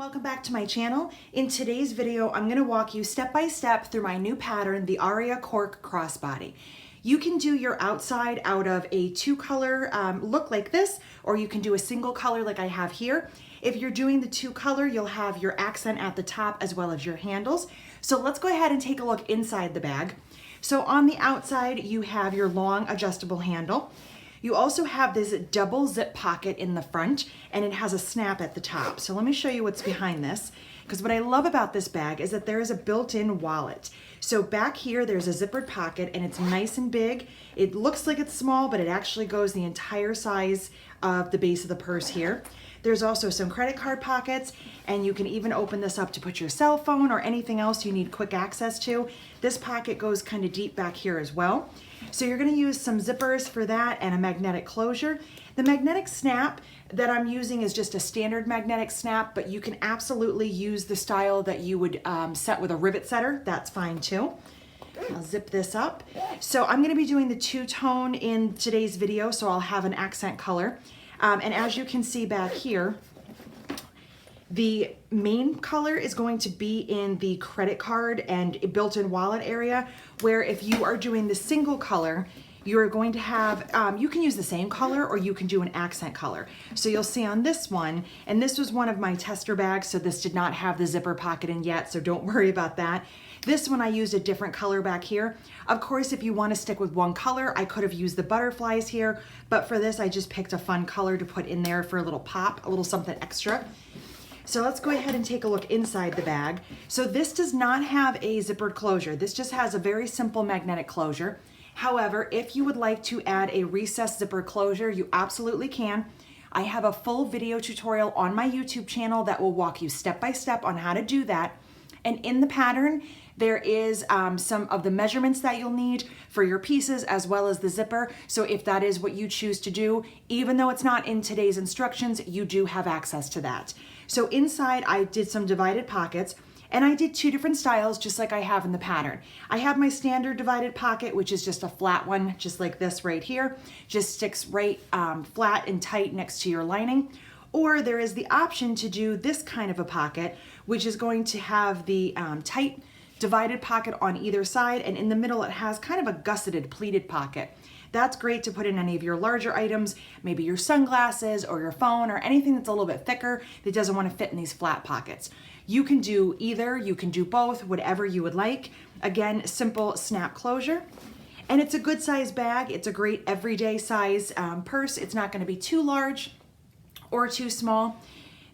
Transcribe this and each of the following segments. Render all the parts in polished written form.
welcome back to my channel. In today's video, I'm going to walk you step by step through my new pattern, the Aria Cork Crossbody. You can do your outside out of a two-color look like this, or you can do a single color like I have here. If you're doing the two-color, you'll have your accent at the top as well as your handles. So let's go ahead and take a look inside the bag. So on the outside, you have your long adjustable handle. You also have this double zip pocket in the front, and it has a snap at the top. So let me show you what's behind this, because what I love about this bag is that there is a built-in wallet. So back here, there's a zippered pocket, and it's nice and big. It looks like it's small, but it actually goes the entire size of the base of the purse here. There's also some credit card pockets, and you can even open this up to put your cell phone or anything else you need quick access to. This pocket goes kind of deep back here as well. So you're going to use some zippers for that and a magnetic closure. The magnetic snap that I'm using is just a standard magnetic snap, but you can absolutely use the style that you would set with a rivet setter. That's fine too. I'll zip this up. So I'm going to be doing the two-tone in today's video, so I'll have an accent color. And as you can see back here, the main color is going to be in the credit card and built-in wallet area, where if you are doing the single color, you're going to have, you can use the same color or you can do an accent color. So you'll see on this one, and this was one of my tester bags, so this did not have the zipper pocket in yet, so don't worry about that. This one I used a different color back here. Of course, if you want to stick with one color, I could have used the butterflies here, but for this I just picked a fun color to put in there for a little pop, a little something extra. So let's go ahead and take a look inside the bag. So this does not have a zippered closure. This just has a very simple magnetic closure. However, if you would like to add a recessed zipper closure, you absolutely can. I have a full video tutorial on my YouTube channel that will walk you step by step on how to do that. And in the pattern, there is some of the measurements that you'll need for your pieces as well as the zipper. So if that is what you choose to do, even though it's not in today's instructions, you do have access to that. So inside I did some divided pockets, and I did two different styles just like I have in the pattern. I have my standard divided pocket, which is just a flat one, just like this right here. Just sticks right flat and tight next to your lining. Or there is the option to do this kind of a pocket, which is going to have the tight divided pocket on either side, and in the middle it has kind of a gusseted pleated pocket. That's great to put in any of your larger items, maybe your sunglasses or your phone or anything that's a little bit thicker that doesn't want to fit in these flat pockets. You can do either, you can do both, whatever you would like. Again, simple snap closure. And it's a good size bag. It's a great everyday size purse. It's not going to be too large or too small.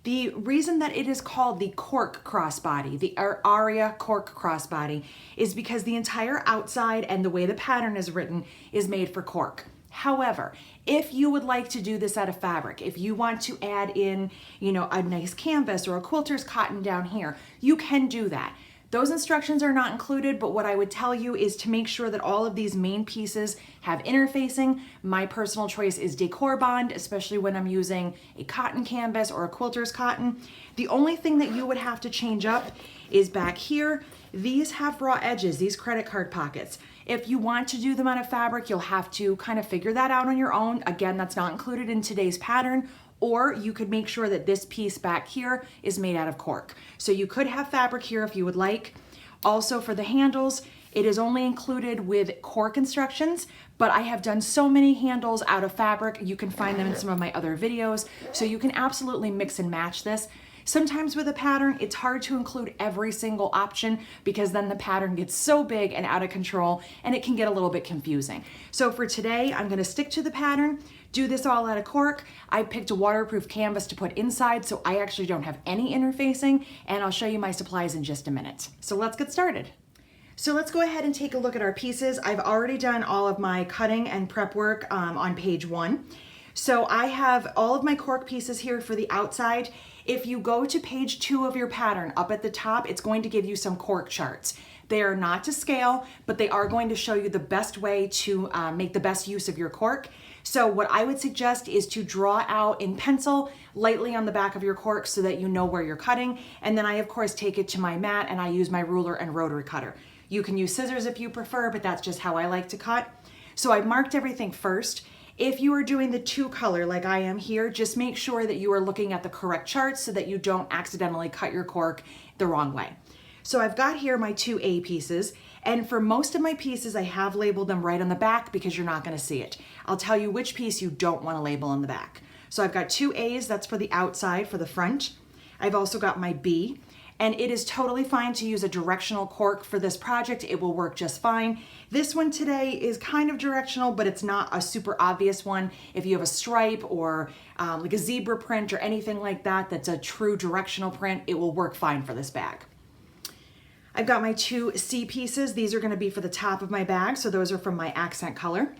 The reason that it is called the Cork Crossbody, the Aria Cork Crossbody, is because the entire outside and the way the pattern is written is made for cork. However, if you would like to do this out of fabric, if you want to add in, you know, a nice canvas or a quilter's cotton down here, you can do that. Those instructions are not included, but what I would tell you is to make sure that all of these main pieces have interfacing. My personal choice is Decor Bond, especially when I'm using a cotton canvas or a quilter's cotton. The only thing that you would have to change up is back here. These have raw edges, these credit card pockets. If you want to do them out of fabric, you'll have to kind of figure that out on your own. Again, that's not included in today's pattern. Or you could make sure that this piece back here is made out of cork. So you could have fabric here if you would like. Also for the handles, it is only included with cork instructions, but I have done so many handles out of fabric. You can find them in some of my other videos. So you can absolutely mix and match this. Sometimes with a pattern, it's hard to include every single option because then the pattern gets so big and out of control and it can get a little bit confusing. So for today, I'm gonna stick to the pattern, do this all out of cork. I picked a waterproof canvas to put inside, so I actually don't have any interfacing, and I'll show you my supplies in just a minute. So let's get started. So let's go ahead and take a look at our pieces. I've already done all of my cutting and prep work on page 1. So I have all of my cork pieces here for the outside. If you go to page 2 of your pattern, up at the top, it's going to give you some cork charts. They are not to scale, but they are going to show you the best way to make the best use of your cork. So what I would suggest is to draw out in pencil lightly on the back of your cork so that you know where you're cutting. And then I, of course, take it to my mat and I use my ruler and rotary cutter. You can use scissors if you prefer, but that's just how I like to cut. So I marked everything first. If you are doing the 2-color like I am here, just make sure that you are looking at the correct charts so that you don't accidentally cut your cork the wrong way. So I've got here my 2 A pieces, and for most of my pieces I have labeled them right on the back because you're not going to see it. I'll tell you which piece you don't want to label on the back. So I've got 2 A's, that's for the outside, for the front. I've also got my B, and it is totally fine to use a directional cork for this project. It will work just fine. This one today is kind of directional, but it's not a super obvious one. If you have a stripe or like a zebra print or anything like that, that's a true directional print, it will work fine for this bag. I've got my 2 C pieces. These are gonna be for the top of my bag, so those are from my accent color.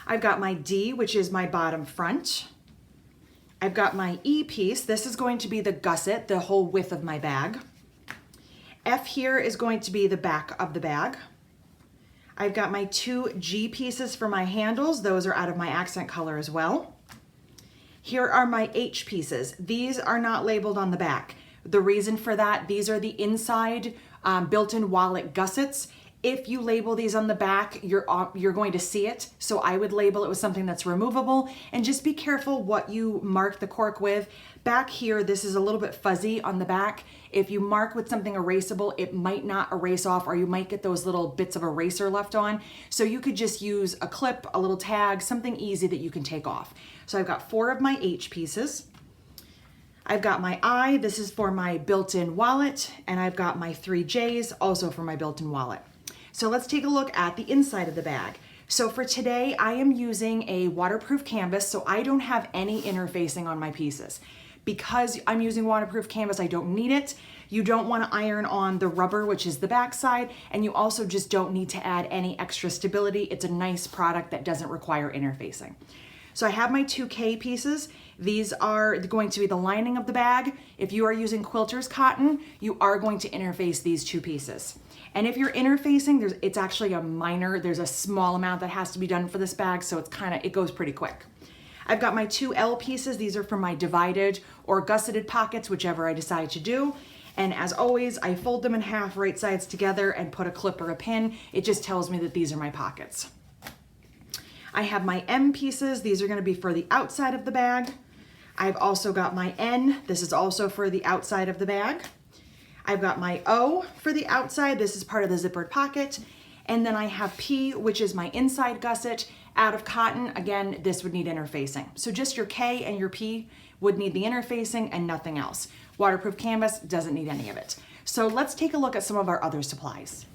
I've got my D, which is my bottom front. I've got my E piece. This is going to be the gusset, the whole width of my bag. F here is going to be the back of the bag. I've got my 2 G pieces for my handles. Those are out of my accent color as well. Here are my H pieces. These are not labeled on the back. The reason for that, these are the inside built-in wallet gussets. If you label these on the back, you're going to see it. So I would label it with something that's removable, and just be careful what you mark the cork with. Back here, this is a little bit fuzzy on the back. If you mark with something erasable, it might not erase off, or you might get those little bits of eraser left on. So you could just use a clip, a little tag, something easy that you can take off. So I've got 4 of my H pieces. I've got my I, this is for my built-in wallet, and I've got my 3 J's, also for my built-in wallet. So let's take a look at the inside of the bag. So for today, I am using a waterproof canvas, so I don't have any interfacing on my pieces. Because I'm using waterproof canvas, I don't need it. You don't want to iron on the rubber, which is the back side, and you also just don't need to add any extra stability. It's a nice product that doesn't require interfacing. So I have my 2K pieces. These are going to be the lining of the bag. If you are using quilter's cotton, you are going to interface these 2 pieces. And if you're interfacing, it's actually there's a small amount that has to be done for this bag, so it goes pretty quick. I've got my 2 L pieces. These are for my divided or gusseted pockets, whichever I decide to do. And as always, I fold them in half, right sides together, and put a clip or a pin. It just tells me that these are my pockets. I have my M pieces. These are going to be for the outside of the bag. I've also got my N. This is also for the outside of the bag. I've got my O for the outside. This is part of the zippered pocket. And then I have P, which is my inside gusset out of cotton. Again, this would need interfacing. So just your K and your P would need the interfacing and nothing else. Waterproof canvas doesn't need any of it. So let's take a look at some of our other supplies.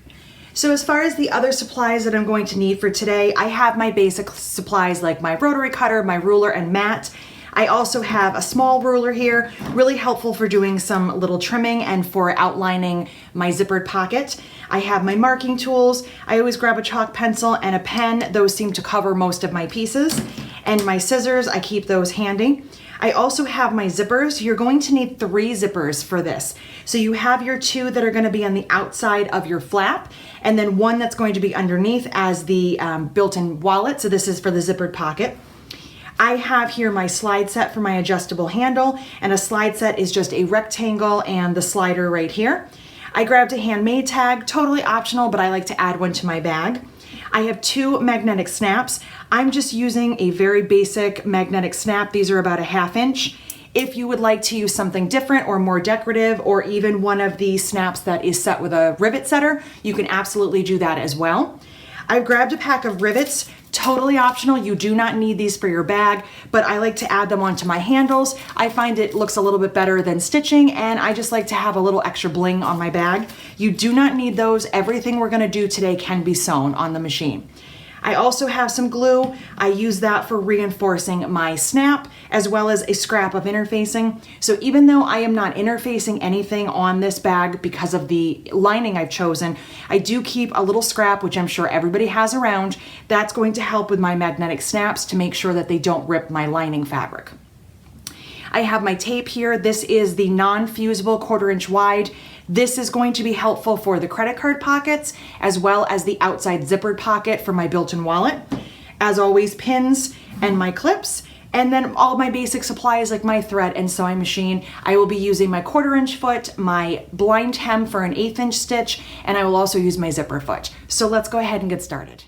So as far as the other supplies that I'm going to need for today, I have my basic supplies like my rotary cutter, my ruler, and mat. I also have a small ruler here, really helpful for doing some little trimming and for outlining my zippered pocket. I have my marking tools. I always grab a chalk pencil and a pen. Those seem to cover most of my pieces. And my scissors, I keep those handy. I also have my zippers. You're going to need 3 zippers for this. So you have your 2 that are going to be on the outside of your flap, and then 1 that's going to be underneath as the built-in wallet. So this is for the zippered pocket. I have here my slide set for my adjustable handle, and a slide set is just a rectangle and the slider right here. I grabbed a handmade tag, totally optional, but I like to add one to my bag. I have 2 magnetic snaps. I'm just using a very basic magnetic snap. These are about a 1/2 inch. If you would like to use something different or more decorative, or even one of the snaps that is set with a rivet setter, you can absolutely do that as well. I've grabbed a pack of rivets, totally optional. You do not need these for your bag, but I like to add them onto my handles. I find it looks a little bit better than stitching, and I just like to have a little extra bling on my bag. You do not need those. Everything we're gonna do today can be sewn on the machine. I also have some glue. I use that for reinforcing my snap, as well as a scrap of interfacing. So even though I am not interfacing anything on this bag because of the lining I've chosen, I do keep a little scrap, which I'm sure everybody has around. That's going to help with my magnetic snaps to make sure that they don't rip my lining fabric. I have my tape here. This is the non-fusible 1/4 inch wide. This is going to be helpful for the credit card pockets, as well as the outside zippered pocket for my built-in wallet. As always, pins and my clips, and then all my basic supplies like my thread and sewing machine. I will be using my 1/4 inch foot, my blind hem for an 1/8 inch stitch, and I will also use my zipper foot. So let's go ahead and get started.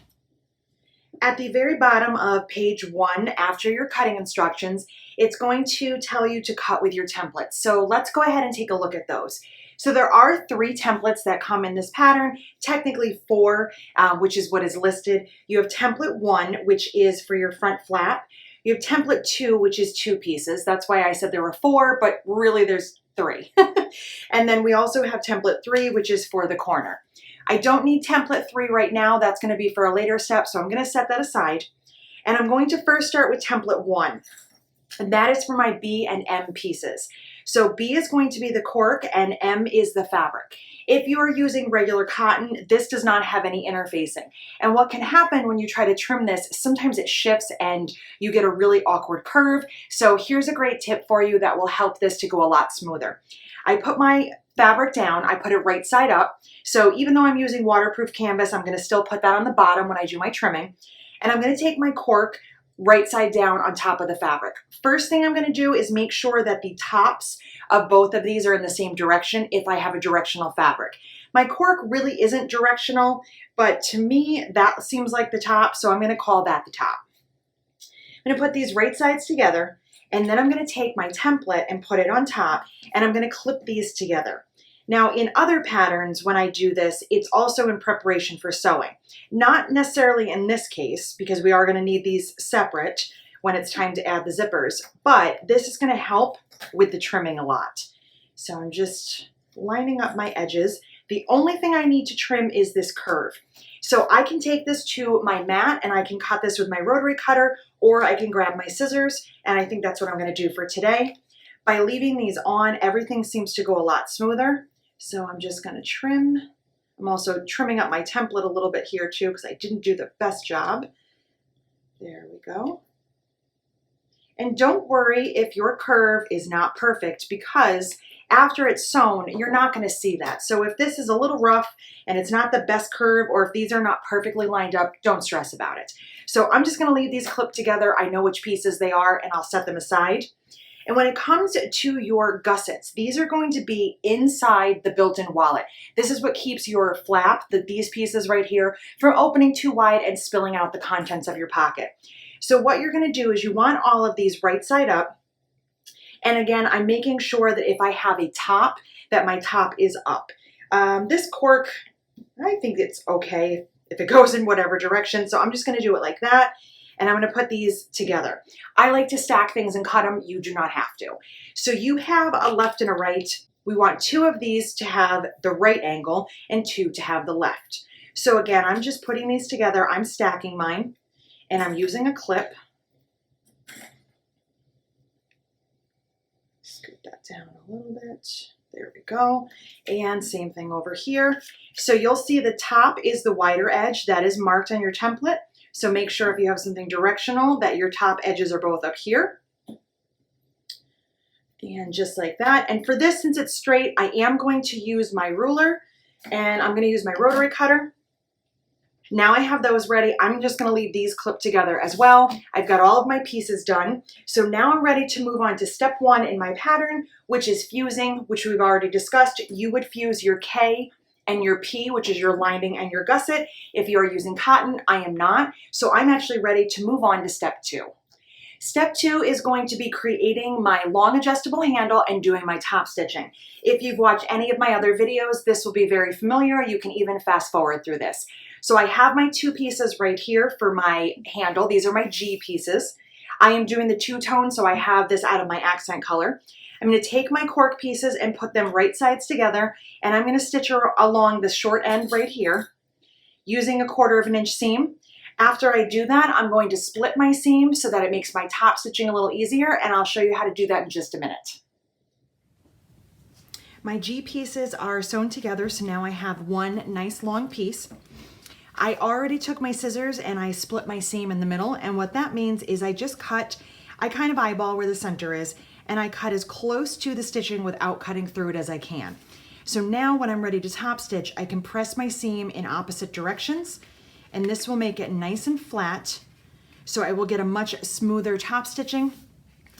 At the very bottom of page 1, after your cutting instructions, it's going to tell you to cut with your templates. So let's go ahead and take a look at those. So there are 3 templates that come in this pattern, technically 4, which is what is listed. You have template 1, which is for your front flap. You have template 2, which is 2 pieces. That's why I said there were 4, but really there's 3. And then we also have template 3, which is for the corner. I don't need template 3 right now. That's going to be for a later step, so I'm going to set that aside. And I'm going to first start with template 1, and that is for my B and M pieces. So B is going to be the cork and M is the fabric. If you are using regular cotton, this does not have any interfacing. And what can happen when you try to trim this, sometimes it shifts and you get a really awkward curve. So here's a great tip for you that will help this to go a lot smoother. I put my fabric down, I put it right side up. So even though I'm using waterproof canvas, I'm going to still put that on the bottom when I do my trimming. And I'm going to take my cork right side down on top of the fabric. First thing I'm going to do is make sure that the tops of both of these are in the same direction if I have a directional fabric. My cork really isn't directional, but to me that seems like the top, so I'm going to call that the top. I'm going to put these right sides together, and then I'm going to take my template and put it on top, and I'm going to clip these together. Now in other patterns, when I do this, it's also in preparation for sewing. Not necessarily in this case, because we are going to need these separate when it's time to add the zippers, but this is going to help with the trimming a lot. So I'm just lining up my edges. The only thing I need to trim is this curve. So I can take this to my mat and I can cut this with my rotary cutter, or I can grab my scissors, and I think that's what I'm going to do for today. By leaving these on, everything seems to go a lot smoother. So I'm just going to trim. I'm also trimming up my template a little bit here too because I didn't do the best job. There we go. And don't worry if your curve is not perfect, because after it's sewn, you're not going to see that. So if this is a little rough and it's not the best curve, or if these are not perfectly lined up, don't stress about it. So I'm just going to leave these clipped together. I know which pieces they are and I'll set them aside. And when it comes to your gussets, these are going to be inside the built-in wallet. This is what keeps your flap, these pieces right here, from opening too wide and spilling out the contents of your pocket. So what you're going to do is you want all of these right side up. And again, I'm making sure that if I have a top, that my top is up. This cork, I think it's okay if it goes in whatever direction. So I'm just going to do it like that. And I'm going to put these together. I like to stack things and cut them. You do not have to. So you have a left and a right. We want 2 of these to have the right angle and 2 to have the left. So again, I'm just putting these together. I'm stacking mine and I'm using a clip. Scoot that down a little bit. There we go. And same thing over here. So you'll see the top is the wider edge that is marked on your template. So make sure if you have something directional that your top edges are both up here. And just like that. And for this, since it's straight, I am going to use my ruler and I'm going to use my rotary cutter. Now I have those ready. I'm just going to leave these clipped together as well. I've got all of my pieces done. So now I'm ready to move on to step 1 in my pattern, which is fusing, which we've already discussed. You would fuse your K and your P, which is your lining and your gusset. If you are using cotton, I am not. So I'm actually ready to move on to step 2. Step 2 is going to be creating my long adjustable handle and doing my top stitching. If you've watched any of my other videos, this will be very familiar. You can even fast forward through this. So I have my 2 pieces right here for my handle. These are my G pieces. I am doing the 2-tone, so I have this out of my accent color. I'm going to take my cork pieces and put them right sides together, and I'm going to stitch along the short end right here using a 1/4 inch seam. After I do that, I'm going to split my seam so that it makes my top stitching a little easier, and I'll show you how to do that in just a minute. My G pieces are sewn together, so now I have one nice long piece. I already took my scissors and I split my seam in the middle, and what that means is I kind of eyeball where the center is, and I cut as close to the stitching without cutting through it as I can. So now when I'm ready to top stitch, I can press my seam in opposite directions, and this will make it nice and flat, so I will get a much smoother top stitching,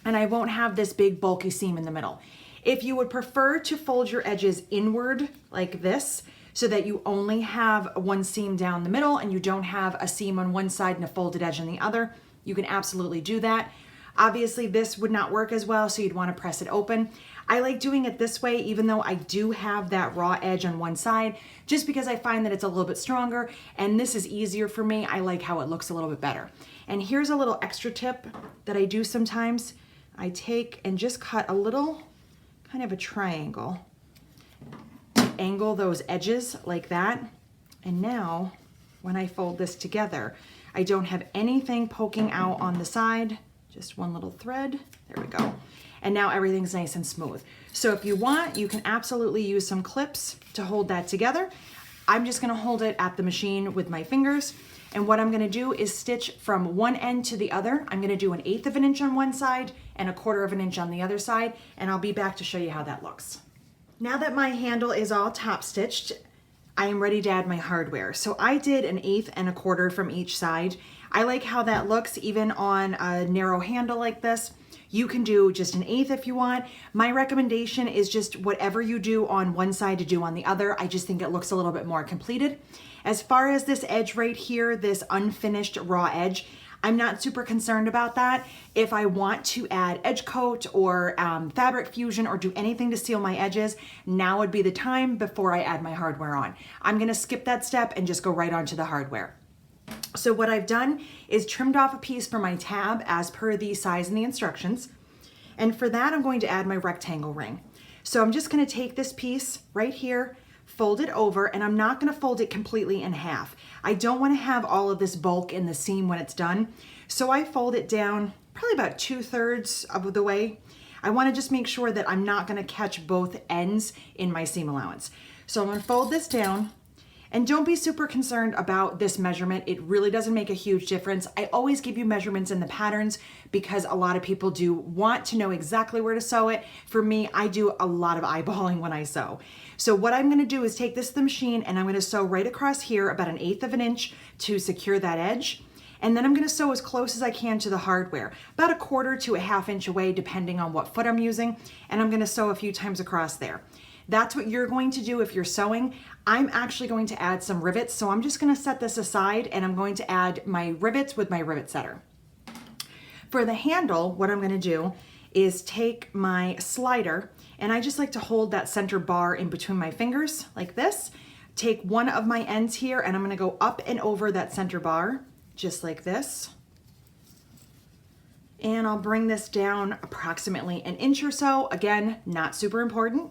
and I won't have this big bulky seam in the middle. If you would prefer to fold your edges inward like this, so that you only have one seam down the middle and you don't have a seam on one side and a folded edge on the other. You can absolutely do that. Obviously this would not work as well, so you'd want to press it open. I like doing it this way, even though I do have that raw edge on one side, just because I find that it's a little bit stronger and this is easier for me. I like how it looks a little bit better. And here's a little extra tip that I do sometimes. I take and just cut a little kind of a triangle, angle those edges like that. And now when I fold this together, I don't have anything poking out on the side, just one little thread. There we go. And now everything's nice and smooth. So if you want, you can absolutely use some clips to hold that together. I'm just gonna hold it at the machine with my fingers. And what I'm gonna do is stitch from one end to the other. I'm gonna do 1/8 of an inch on one side and 1/4 of an inch on the other side. And I'll be back to show you how that looks. Now that my handle is all top stitched, I am ready to add my hardware. So I did 1/8 and 1/4 from each side. I like how that looks even on a narrow handle like this. You can do just 1/8 if you want. My recommendation is just whatever you do on one side to do on the other. I just think it looks a little bit more completed. As far as this edge right here, this unfinished raw edge, I'm not super concerned about that. If I want to add edge coat or fabric fusion or do anything to seal my edges, now would be the time before I add my hardware on. I'm gonna skip that step and just go right on to the hardware. So what I've done is trimmed off a piece for my tab as per the size and the instructions. And for that, I'm going to add my rectangle ring. So I'm just gonna take this piece right here, fold it over, and I'm not gonna fold it completely in half. I don't wanna have all of this bulk in the seam when it's done. So I fold it down probably about 2/3 of the way. I wanna just make sure that I'm not gonna catch both ends in my seam allowance. So I'm gonna fold this down. And don't be super concerned about this measurement. It really doesn't make a huge difference. I always give you measurements in the patterns because a lot of people do want to know exactly where to sew it. For me, I do a lot of eyeballing when I sew. So what I'm gonna do is take this to the machine and I'm gonna sew right across here about 1/8 of an inch to secure that edge. And then I'm gonna sew as close as I can to the hardware, about 1/4 to 1/2 inch away, depending on what foot I'm using. And I'm gonna sew a few times across there. That's what you're going to do if you're sewing. I'm actually going to add some rivets, so I'm just gonna set this aside and I'm going to add my rivets with my rivet setter. For the handle, what I'm gonna do is take my slider, and I just like to hold that center bar in between my fingers like this. Take one of my ends here and I'm gonna go up and over that center bar, just like this. And I'll bring this down approximately 1 inch or so. Again, not super important.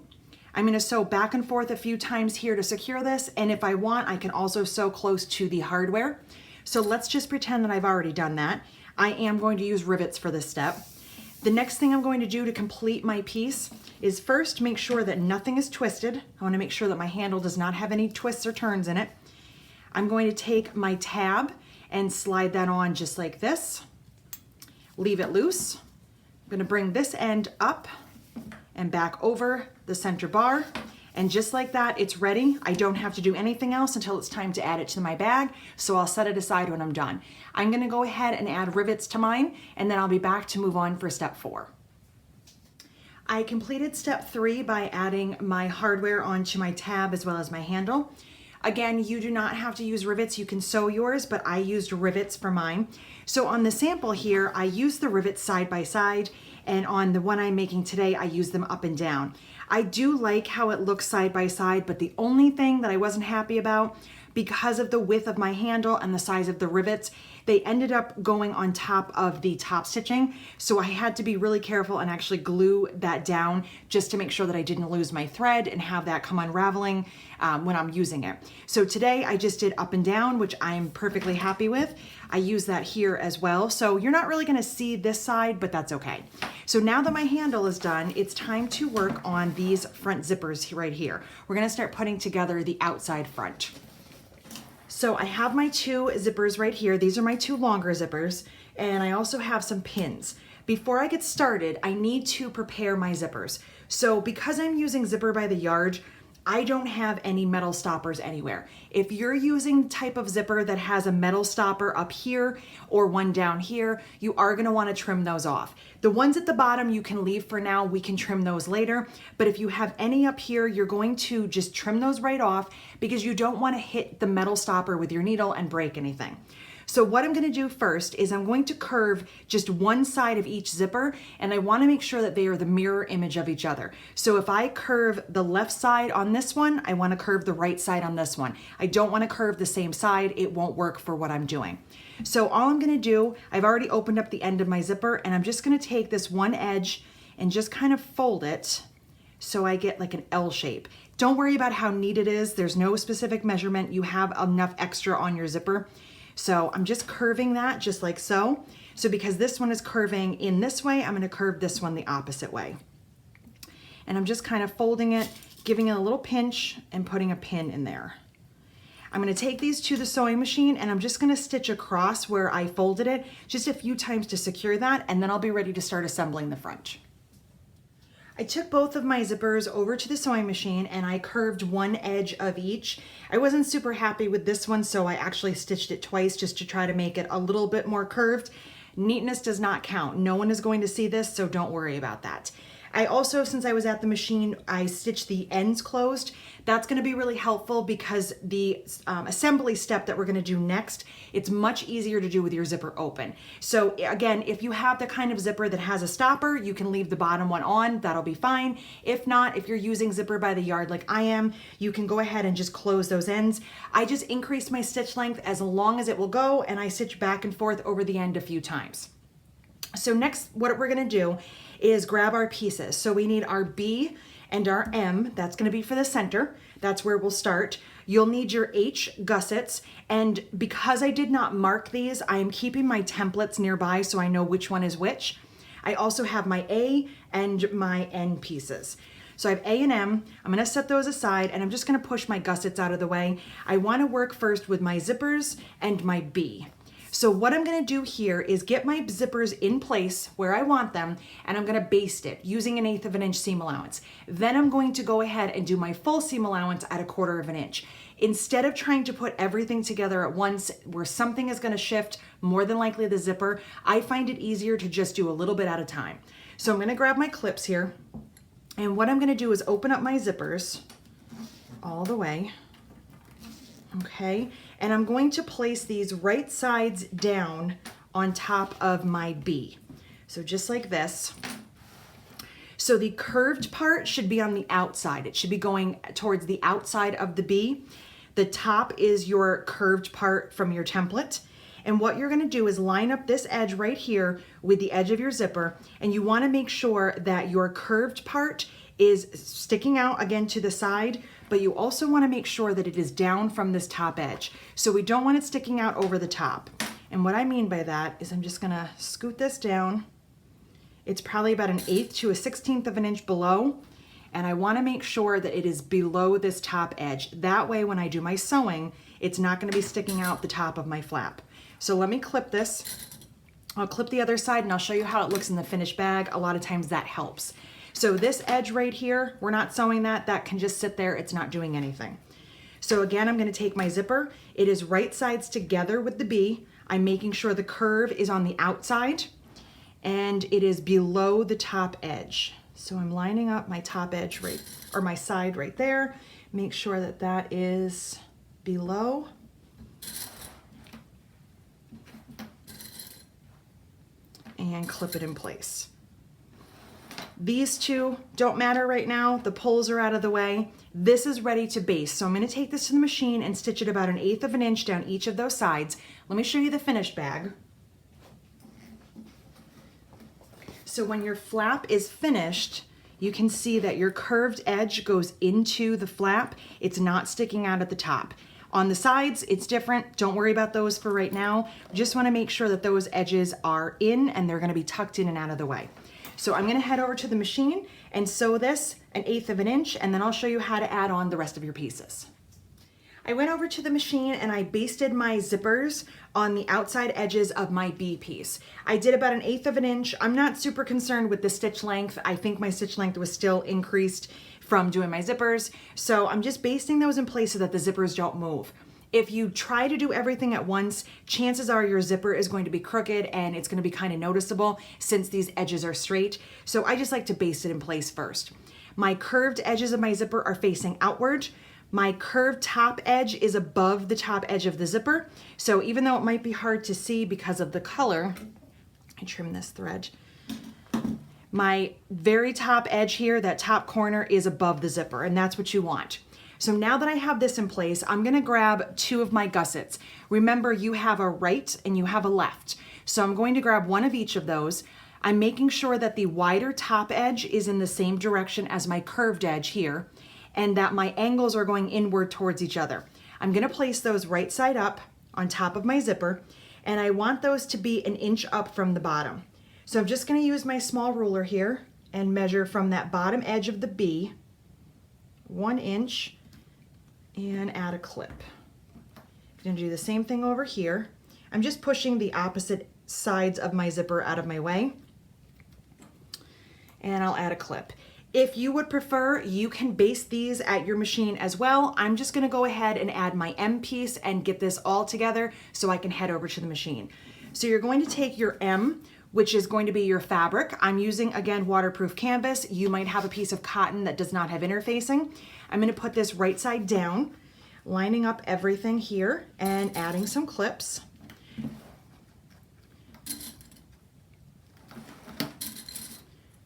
I'm gonna sew back and forth a few times here to secure this, and if I want, I can also sew close to the hardware. So let's just pretend that I've already done that. I am going to use rivets for this step. The next thing I'm going to do to complete my piece is first make sure that nothing is twisted. I wanna make sure that my handle does not have any twists or turns in it. I'm going to take my tab and slide that on just like this. Leave it loose. I'm gonna bring this end up and back over the center bar. And just like that, it's ready. I don't have to do anything else until it's time to add it to my bag, so I'll set it aside when I'm done. I'm gonna go ahead and add rivets to mine, and then I'll be back to move on for step 4. I completed step 3 by adding my hardware onto my tab as well as my handle. Again, you do not have to use rivets. You can sew yours, but I used rivets for mine. So on the sample here, I used the rivets side by side, and on the one I'm making today, I use them up and down. I do like how it looks side by side, but the only thing that I wasn't happy about, because of the width of my handle and the size of the rivets, they ended up going on top of the top stitching. So I had to be really careful and actually glue that down just to make sure that I didn't lose my thread and have that come unraveling when I'm using it. So today I just did up and down, which I'm perfectly happy with. I use that here as well. So you're not really gonna see this side, but that's okay. So now that my handle is done, it's time to work on these front zippers right here. We're gonna start putting together the outside front. So I have my 2 zippers right here. These are my 2 longer zippers, and I also have some pins. Before I get started, I need to prepare my zippers. So because I'm using Zipper by the yard, I don't have any metal stoppers anywhere. If you're using the type of zipper that has a metal stopper up here or one down here, you are gonna wanna trim those off. The ones at the bottom you can leave for now, we can trim those later, but if you have any up here, you're going to just trim those right off because you don't wanna hit the metal stopper with your needle and break anything. So what I'm gonna do first is I'm going to curve just one side of each zipper, and I wanna make sure that they are the mirror image of each other. So if I curve the left side on this one, I wanna curve the right side on this one. I don't wanna curve the same side, it won't work for what I'm doing. So all I'm gonna do, I've already opened up the end of my zipper, and I'm just gonna take this one edge and just kind of fold it so I get like an L shape. Don't worry about how neat it is. There's no specific measurement. You have enough extra on your zipper. So I'm just curving that just like so. So because this one is curving in this way, I'm gonna curve this one the opposite way. And I'm just kind of folding it, giving it a little pinch and putting a pin in there. I'm gonna take these to the sewing machine and I'm just gonna stitch across where I folded it just a few times to secure that, and then I'll be ready to start assembling the front. I took both of my zippers over to the sewing machine and I curved one edge of each. I wasn't super happy with this one, so I actually stitched it twice just to try to make it a little bit more curved. Neatness does not count. No one is going to see this, so don't worry about that. I also, since I was at the machine, I stitched the ends closed. That's gonna be really helpful because the assembly step that we're gonna do next, it's much easier to do with your zipper open. So again, if you have the kind of zipper that has a stopper, you can leave the bottom one on, that'll be fine. If not, if you're using zipper by the yard like I am, you can go ahead and just close those ends. I just increased my stitch length as long as it will go, and I stitch back and forth over the end a few times. So next, what we're gonna do is grab our pieces. So we need our B and our M, that's gonna be for the center. That's where we'll start. You'll need your H gussets, and because I did not mark these, I am keeping my templates nearby so I know which one is which. I also have my A and my N pieces. So I have A and M, I'm gonna set those aside and I'm just gonna push my gussets out of the way. I wanna work first with my zippers and my B. So what I'm gonna do here is get my zippers in place where I want them, and I'm gonna baste it using 1/8 of an inch seam allowance. Then I'm going to go ahead and do my full seam allowance at 1/4 of an inch. Instead of trying to put everything together at once where something is gonna shift, more than likely the zipper, I find it easier to just do a little bit at a time. So I'm gonna grab my clips here, and what I'm gonna do is open up my zippers all the way. Okay, and I'm going to place these right sides down on top of my B. So just like this. So the curved part should be on the outside. It should be going towards the outside of the B. The top is your curved part from your template. And what you're gonna do is line up this edge right here with the edge of your zipper, and you wanna make sure that your curved part is sticking out again to the side, but you also wanna make sure that it is down from this top edge. So we don't want it sticking out over the top. And what I mean by that is I'm just gonna scoot this down. It's probably about 1/8 to 1/16 of an inch below. And I wanna make sure that it is below this top edge. That way when I do my sewing, it's not gonna be sticking out the top of my flap. So let me clip this. I'll clip the other side and I'll show you how it looks in the finished bag. A lot of times that helps. So this edge right here, we're not sewing that. That can just sit there. It's not doing anything. So again, I'm gonna take my zipper. It is right sides together with the B. I'm making sure the curve is on the outside and it is below the top edge. So I'm lining up my top edge right, or my side right there. Make sure that that is below. And clip it in place. These two don't matter right now. The poles are out of the way. This is ready to baste. So I'm gonna take this to the machine and stitch it about 1/8 of an inch down each of those sides. Let me show you the finished bag. So when your flap is finished, you can see that your curved edge goes into the flap. It's not sticking out at the top. On the sides, it's different. Don't worry about those for right now. Just wanna make sure that those edges are in and they're gonna be tucked in and out of the way. So I'm gonna head over to the machine and sew this 1/8 of an inch, and then I'll show you how to add on the rest of your pieces. I went over to the machine and I basted my zippers on the outside edges of my B piece. I did about 1/8 of an inch. I'm not super concerned with the stitch length. I think my stitch length was still increased from doing my zippers. So I'm just basting those in place so that the zippers don't move. If you try to do everything at once, chances are your zipper is going to be crooked and it's going to be kind of noticeable since these edges are straight. So I just like to baste it in place first. My curved edges of my zipper are facing outward. My curved top edge is above the top edge of the zipper. So even though it might be hard to see because of the color, I trim this thread. My very top edge here, that top corner, is above the zipper, and that's what you want. So now that I have this in place, I'm gonna grab 2 of my gussets. Remember, you have a right and you have a left. So I'm going to grab one of each of those. I'm making sure that the wider top edge is in the same direction as my curved edge here, and that my angles are going inward towards each other. I'm gonna place those right side up on top of my zipper, and I want those to be 1 inch up from the bottom. So I'm just gonna use my small ruler here and measure from that bottom edge of the B, 1 inch, and add a clip. I'm gonna do the same thing over here. I'm just pushing the opposite sides of my zipper out of my way, and I'll add a clip. If you would prefer, you can baste these at your machine as well. I'm just gonna go ahead and add my M piece and get this all together so I can head over to the machine. So you're going to take your M, which is going to be your fabric. I'm using, again, waterproof canvas. You might have a piece of cotton that does not have interfacing. I'm gonna put this right side down, lining up everything here and adding some clips.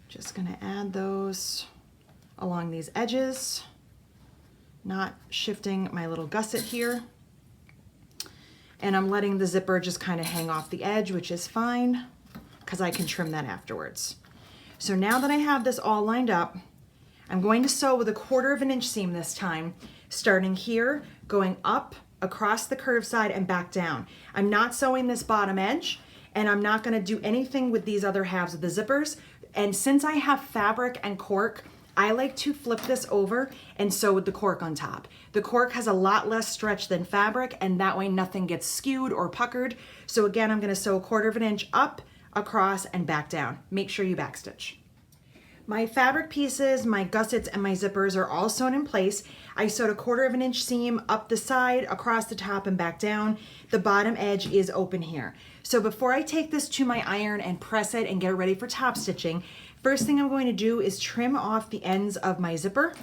Just gonna add those along these edges, not shifting my little gusset here. And I'm letting the zipper just kind of hang off the edge, which is fine, because I can trim that afterwards. So now that I have this all lined up, I'm going to sew with a 1/4 inch seam this time, starting here, going up across the curved side and back down. I'm not sewing this bottom edge, and I'm not gonna do anything with these other halves of the zippers. And since I have fabric and cork, I like to flip this over and sew with the cork on top. The cork has a lot less stretch than fabric, and that way nothing gets skewed or puckered. So again, I'm gonna sew a 1/4 inch up, across, and back down. Make sure you backstitch. My fabric pieces, my gussets, and my zippers are all sewn in place. I sewed a 1/4 inch seam up the side, across the top, and back down. The bottom edge is open here. So before I take this to my iron and press it and get it ready for top stitching, first thing I'm going to do is trim off the ends of my zipper.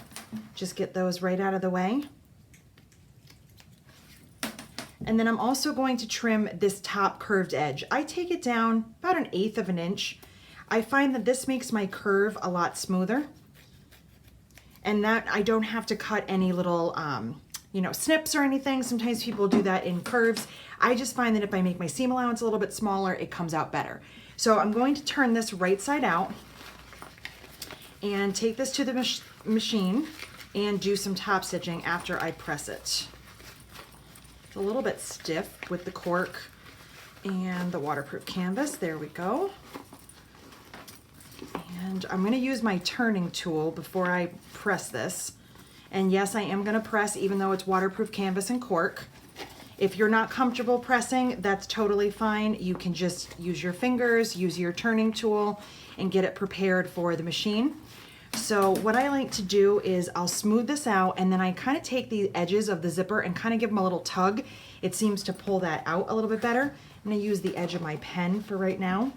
Just get those right out of the way. And then I'm also going to trim this top curved edge. I take it down about 1/8 inch. I find that this makes my curve a lot smoother, and that I don't have to cut any little snips or anything. Sometimes people do that in curves. I just find that if I make my seam allowance a little bit smaller, it comes out better. So I'm going to turn this right side out and take this to the machine and do some top stitching after I press it. It's a little bit stiff with the cork and the waterproof canvas. There we go. And I'm going to use my turning tool before I press this. And yes, I am going to press even though it's waterproof canvas and cork. If you're not comfortable pressing, that's totally fine. You can just use your fingers, use your turning tool, and get it prepared for the machine. So what I like to do is I'll smooth this out, and then I kind of take the edges of the zipper and kind of give them a little tug. It seems to pull that out a little bit better. I'm going to use the edge of my pen for right now.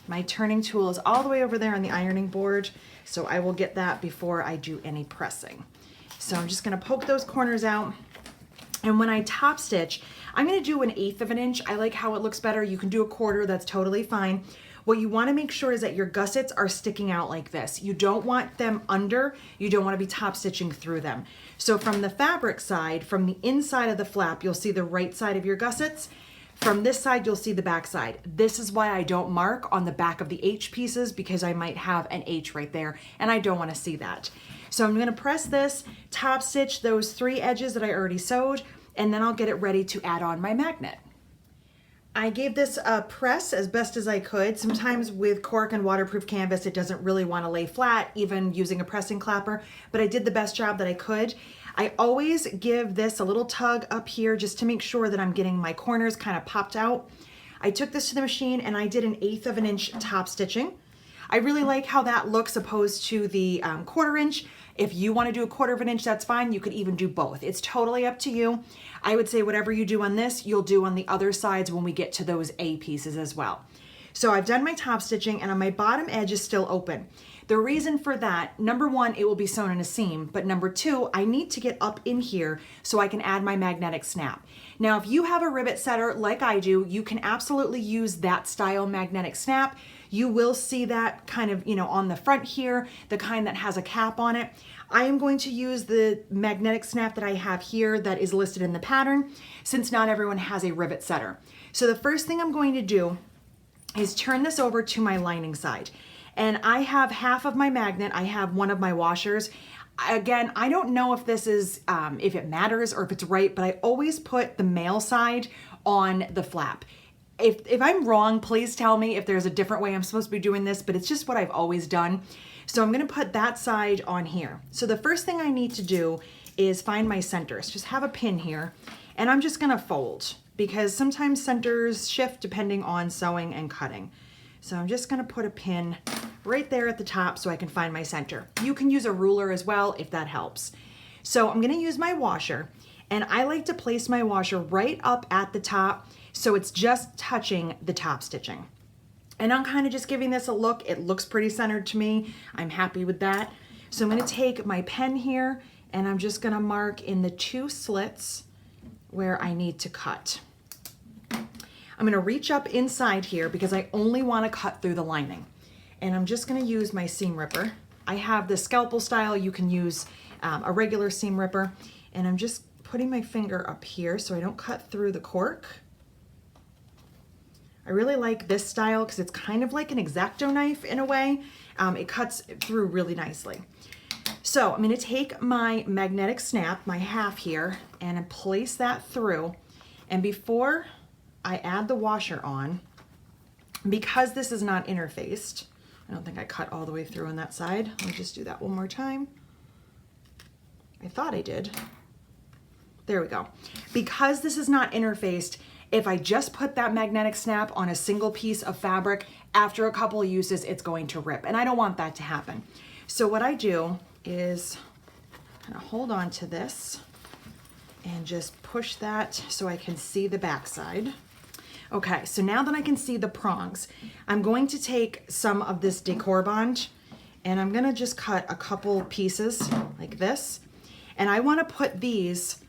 My turning tool is all the way over there on the ironing board, so I will get that before I do any pressing. So I'm just going to poke those corners out. And when I top stitch, I'm going to do 1/8 inch. I like how it looks better. You can do a 1/4, that's totally fine. What you want to make sure is that your gussets are sticking out like this. You don't want them under, you don't want to be top stitching through them. So from the fabric side, from the inside of the flap, you'll see the right side of your gussets. From this side, you'll see the back side. This is why I don't mark on the back of the H pieces, because I might have an H right there and I don't want to see that. So I'm going to press this, top stitch those 3 edges that I already sewed, and then I'll get it ready to add on my magnet. I gave this a press as best as I could. Sometimes with cork and waterproof canvas, it doesn't really want to lay flat, even using a pressing clapper, but I did the best job that I could. I always give this a little tug up here just to make sure that I'm getting my corners kind of popped out. I took this to the machine and I did 1/8 inch top stitching. I really like how that looks opposed to the 1/4 inch. If you want to do 1/4 inch, that's fine. You could even do both. It's totally up to you. I would say whatever you do on this, you'll do on the other sides when we get to those A pieces as well. So I've done my top stitching and on my bottom edge is still open. The reason for that, number one, it will be sewn in a seam, but number two, I need to get up in here so I can add my magnetic snap. Now, if you have a rivet setter like I do, you can absolutely use that style magnetic snap. You will see that kind of, on the front here, the kind that has a cap on it. I am going to use the magnetic snap that I have here that is listed in the pattern, since not everyone has a rivet setter. So the first thing I'm going to do is turn this over to my lining side. And I have half of my magnet, I have one of my washers. Again, I don't know if this is, if it matters or if it's right, but I always put the male side on the flap. If I'm wrong, please tell me if there's a different way I'm supposed to be doing this, but it's just what I've always done. So I'm gonna put that side on here. So the first thing I need to do is find my centers. Just have a pin here, and I'm just gonna fold because sometimes centers shift depending on sewing and cutting. So I'm just gonna put a pin right there at the top so I can find my center. You can use a ruler as well if that helps. So I'm gonna use my washer, and I like to place my washer right up at the top so it's just touching the top stitching. And I'm kind of just giving this a look. It looks pretty centered to me. I'm happy with that. So I'm gonna take my pen here and I'm just gonna mark in the 2 slits where I need to cut. I'm gonna reach up inside here because I only wanna cut through the lining. And I'm just gonna use my seam ripper. I have the scalpel style. You can use a regular seam ripper. And I'm just putting my finger up here so I don't cut through the cork. I really like this style because it's kind of like an X-Acto knife in a way. It cuts through really nicely. So I'm gonna take my magnetic snap, my half here, and place that through. And before I add the washer on, because this is not interfaced, I don't think I cut all the way through on that side. Let me just do that one more time. I thought I did. There we go. Because this is not interfaced, if I just put that magnetic snap on a single piece of fabric, after a couple of uses, it's going to rip. And I don't want that to happen. So what I do is kind of hold on to this and just push that so I can see the backside. Okay, so now that I can see the prongs, I'm going to take some of this decor bond and I'm gonna just cut a couple pieces like this. And I wanna put these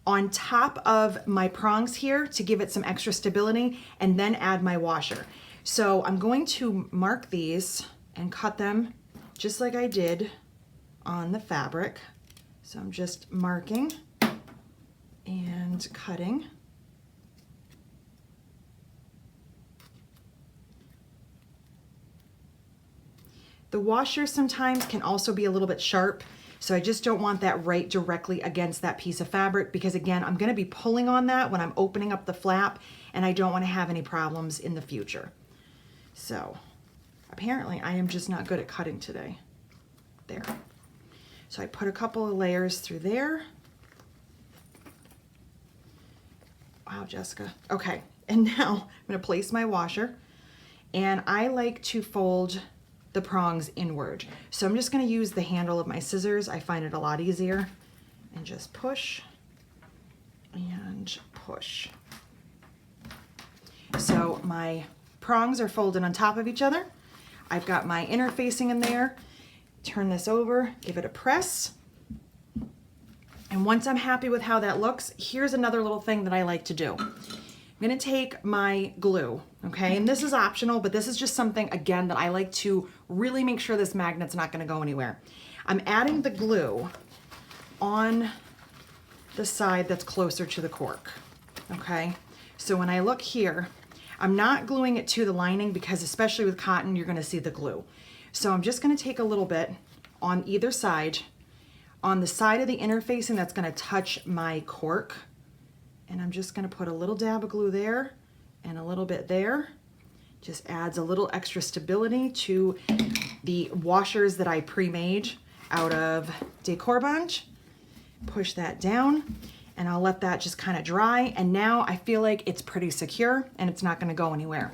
on top of my prongs here to give it some extra stability and then add my washer. So I'm going to mark these and cut them just like I did on the fabric. So I'm just marking and cutting. The washer sometimes can also be a little bit sharp. So I just don't want that right directly against that piece of fabric because again, I'm gonna be pulling on that when I'm opening up the flap and I don't wanna have any problems in the future. So apparently I am just not good at cutting today. There. So I put a couple of layers through there. Wow, Jessica. Okay, and now I'm gonna place my washer and I like to fold the prongs inward. So I'm just gonna use the handle of my scissors. I find it a lot easier. And just push and push. So my prongs are folded on top of each other. I've got my interfacing in there. Turn this over, give it a press. And once I'm happy with how that looks, here's another little thing that I like to do. I'm gonna take my glue, okay? And this is optional, but this is just something, again, that I like to really make sure this magnet's not gonna go anywhere. I'm adding the glue on the side that's closer to the cork, okay? So when I look here, I'm not gluing it to the lining because especially with cotton, you're gonna see the glue. So I'm just gonna take a little bit on either side, on the side of the interfacing that's gonna touch my cork, and I'm just gonna put a little dab of glue there and a little bit there. Just adds a little extra stability to the washers that I pre-made out of decor bond. Push that down and I'll let that just kind of dry. And now I feel like it's pretty secure and it's not gonna go anywhere.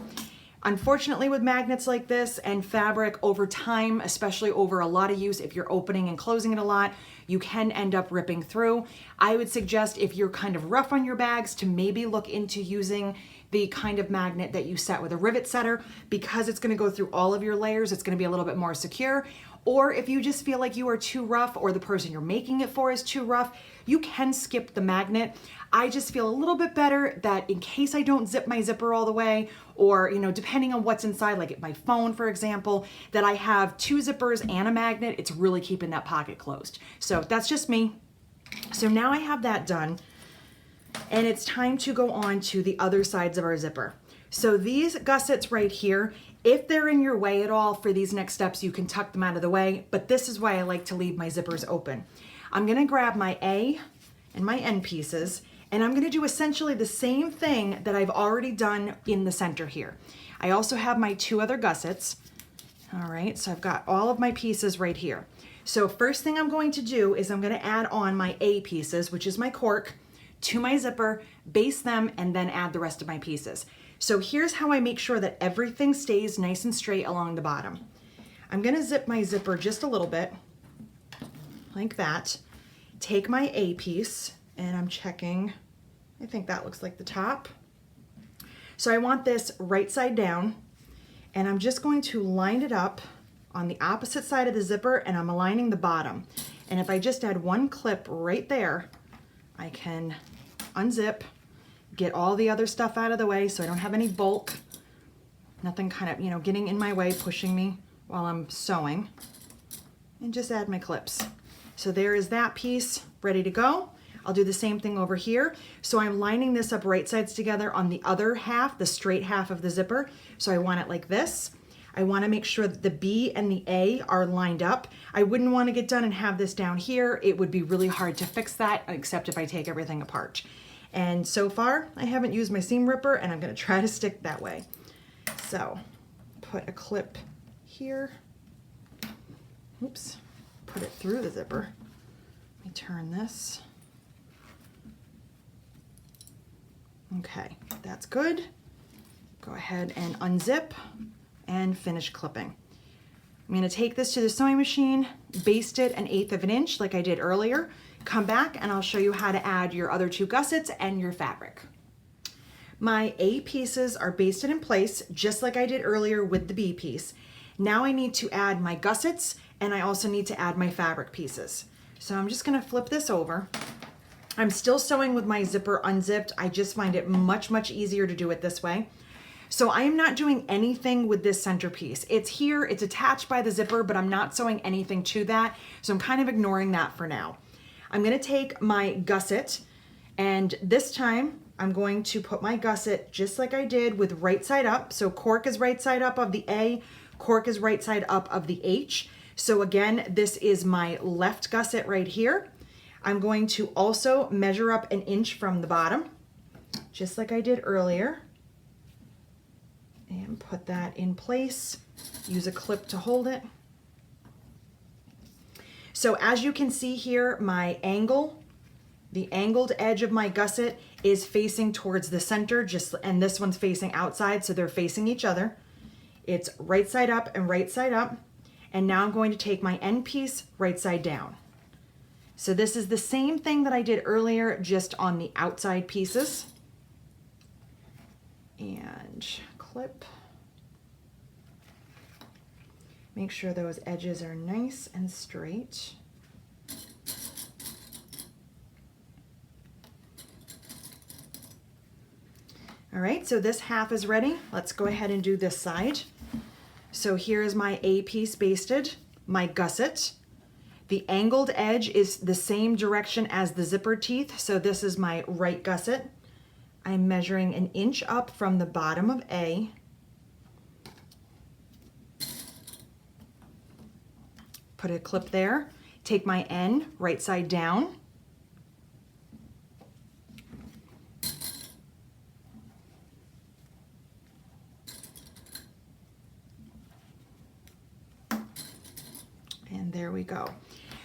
Unfortunately, with magnets like this and fabric over time, especially over a lot of use, if you're opening and closing it a lot, you can end up ripping through. I would suggest, if you're kind of rough on your bags, to maybe look into using the kind of magnet that you set with a rivet setter, because it's going to go through all of your layers. It's going to be a little bit more secure. Or if you just feel like you are too rough, or the person you're making it for is too rough, you can skip the magnet. I just feel a little bit better that in case I don't zip my zipper all the way, or, you know, depending on what's inside, like my phone, for example, that I have 2 zippers and a magnet. It's really keeping that pocket closed. So that's just me. So now I have that done, and it's time to go on to the other sides of our zipper. So these gussets right here, if they're in your way at all for these next steps, you can tuck them out of the way, but this is why I like to leave my zippers open. I'm gonna grab my A and my end pieces, and I'm gonna do essentially the same thing that I've already done in the center here. I also have my 2 other gussets. All right, so I've got all of my pieces right here. So first thing I'm going to do is I'm gonna add on my A pieces, which is my cork, to my zipper, base them, and then add the rest of my pieces. So here's how I make sure that everything stays nice and straight along the bottom. I'm gonna zip my zipper just a little bit, like that. Take my A piece, and I'm checking, I think that looks like the top. So I want this right side down, and I'm just going to line it up on the opposite side of the zipper, and I'm aligning the bottom. And if I just add 1 clip right there, I can unzip, get all the other stuff out of the way so I don't have any bulk, nothing kind of, you know, getting in my way, pushing me while I'm sewing, and just add my clips. So there is that piece ready to go. I'll do the same thing over here. So I'm lining this up right sides together on the other half, the straight half of the zipper. So I want it like this. I want to make sure that the B and the A are lined up. I wouldn't want to get done and have this down here. It would be really hard to fix that, except if I take everything apart. And so far, I haven't used my seam ripper, and I'm going to try to stick that way. So put a clip here. Oops, put it through the zipper. Let me turn this. Okay, that's good. Go ahead and unzip and finish clipping. I'm going to take this to the sewing machine, baste it 1/8 of an inch like I did earlier, come back, and I'll show you how to add your other 2 gussets and your fabric. My A pieces are basted in place just like I did earlier with the B piece. Now I need to add my gussets, and I also need to add my fabric pieces. So I'm just going to flip this over. I'm still sewing with my zipper unzipped. I just find it much, much easier to do it this way. So I am not doing anything with this centerpiece. It's here, it's attached by the zipper, but I'm not sewing anything to that. So I'm kind of ignoring that for now. I'm gonna take my gusset, and this time I'm going to put my gusset just like I did with right side up. So cork is right side up of the A, cork is right side up of the H. So again, this is my left gusset right here. I'm going to also measure up 1 inch from the bottom, just like I did earlier, and put that in place. Use a clip to hold it. So as you can see here, my angle, the angled edge of my gusset is facing towards the center, and this one's facing outside, so they're facing each other. It's right side up and right side up. And now I'm going to take my end piece right side down. So this is the same thing that I did earlier, just on the outside pieces. And clip. Make sure those edges are nice and straight. All right, so this half is ready. Let's go ahead and do this side. So here's my A piece basted, my gusset. The angled edge is the same direction as the zipper teeth, so this is my right gusset. I'm measuring 1 inch up from the bottom of A. Put a clip there. Take my N right side down. And there we go.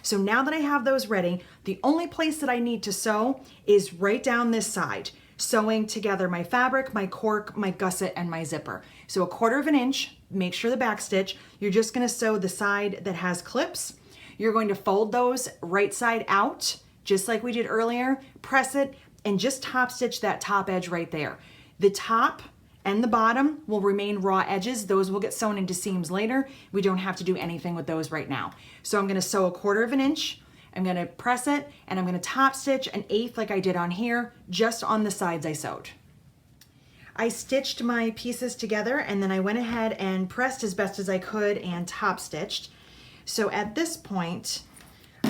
So now that I have those ready, the only place that I need to sew is right down this side. sewing together my fabric, my cork, my gusset, and my zipper. So 1/4 inch, make sure the back stitch, you're just gonna sew the side that has clips. You're going to fold those right side out, just like we did earlier, press it, and just top stitch that top edge right there. The top and the bottom will remain raw edges. Those will get sewn into seams later. We don't have to do anything with those right now. So I'm gonna sew 1/4 inch, I'm gonna press it, and I'm gonna top stitch 1/8 like I did on here, just on the sides I sewed. I stitched my pieces together and then I went ahead and pressed as best as I could and top stitched. So at this point,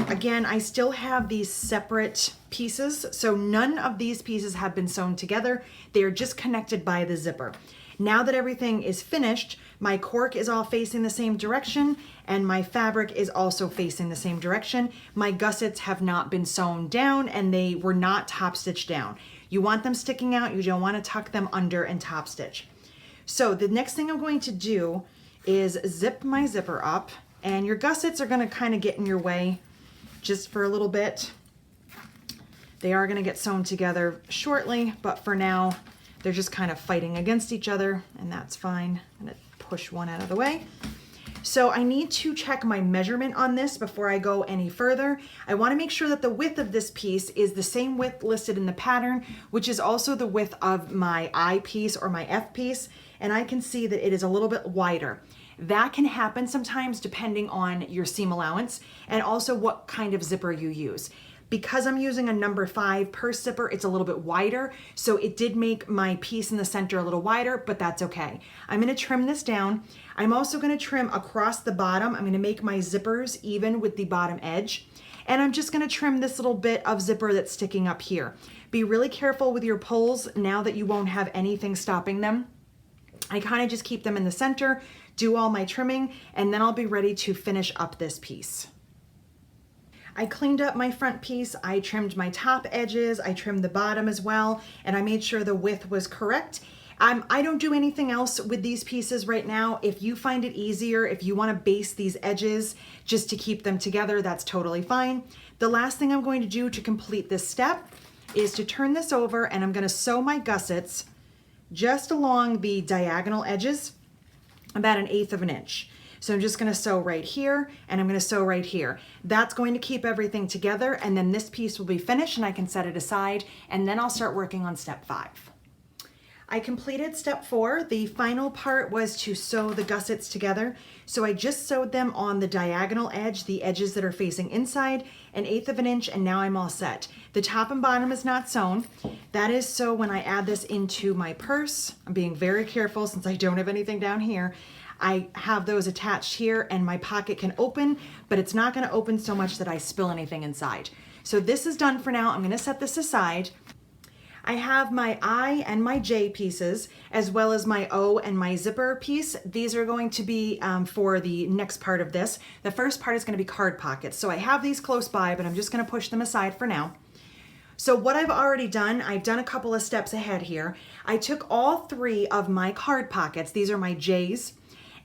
again, I still have these separate pieces. So none of these pieces have been sewn together. They are just connected by the zipper. Now that everything is finished, my cork is all facing the same direction and my fabric is also facing the same direction. My gussets have not been sewn down and they were not top stitched down. You want them sticking out, you don't want to tuck them under and top stitch. So the next thing I'm going to do is zip my zipper up, and your gussets are going to kind of get in your way just for a little bit. They are going to get sewn together shortly, but for now they're just kind of fighting against each other, and that's fine. I'm going to push one out of the way. So I need to check my measurement on this before I go any further. I want to make sure that the width of this piece is the same width listed in the pattern, which is also the width of my I piece or my F piece, and I can see that it is a little bit wider. That can happen sometimes depending on your seam allowance and also what kind of zipper you use. Because I'm using a number 5 purse zipper, it's a little bit wider, so it did make my piece in the center a little wider, but that's okay. I'm gonna trim this down. I'm also gonna trim across the bottom. I'm gonna make my zippers even with the bottom edge. And I'm just gonna trim this little bit of zipper that's sticking up here. Be really careful with your pulls now that you won't have anything stopping them. I kind of just keep them in the center, do all my trimming, and then I'll be ready to finish up this piece. I cleaned up my front piece, I trimmed my top edges, I trimmed the bottom as well, and I made sure the width was correct. I don't do anything else with these pieces right now. If you find it easier, if you want to base these edges just to keep them together, that's totally fine. The last thing I'm going to do to complete this step is to turn this over, and I'm going to sew my gussets just along the diagonal edges, about 1/8 inch. So I'm just gonna sew right here, and I'm gonna sew right here. That's going to keep everything together, and then this piece will be finished and I can set it aside, and then I'll start working on step 5. I completed step 4. The final part was to sew the gussets together. So I just sewed them on the diagonal edge, the edges that are facing inside, 1/8 inch, and now I'm all set. The top and bottom is not sewn. That is so when I add this into my purse, I'm being very careful since I don't have anything down here. I have those attached here and my pocket can open, but it's not gonna open so much that I spill anything inside. So this is done for now. I'm gonna set this aside. I have my I and my J pieces, as well as my O and my zipper piece. These are going to be for the next part of this. The first part is gonna be card pockets. So I have these close by, but I'm just gonna push them aside for now. So what I've already done, I've done a couple of steps ahead here. I took all 3 of my card pockets, these are my J's,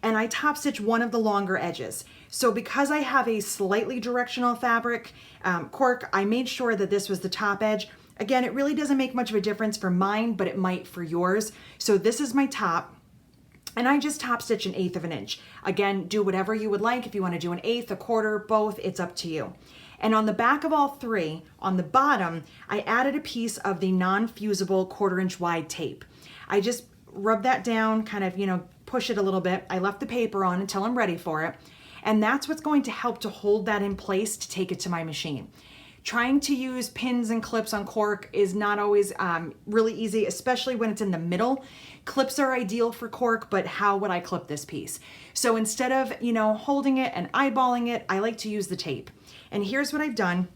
and I top stitch one of the longer edges. So because I have a slightly directional fabric cork, I made sure that this was the top edge. Again, it really doesn't make much of a difference for mine, but it might for yours. So this is my top, and I just top stitch 1/8 inch. Again, do whatever you would like. If you want to do 1/8, 1/4, both, it's up to you. And on the back of all 3, on the bottom, I added a piece of the non-fusible 1/4 inch wide tape. I just rub that down, kind of, push it a little bit. I left the paper on until I'm ready for it. And that's what's going to help to hold that in place to take it to my machine. Trying to use pins and clips on cork is not always really easy, especially when it's in the middle. Clips are ideal for cork, but how would I clip this piece? So instead of, holding it and eyeballing it, I like to use the tape. And here's what I've done.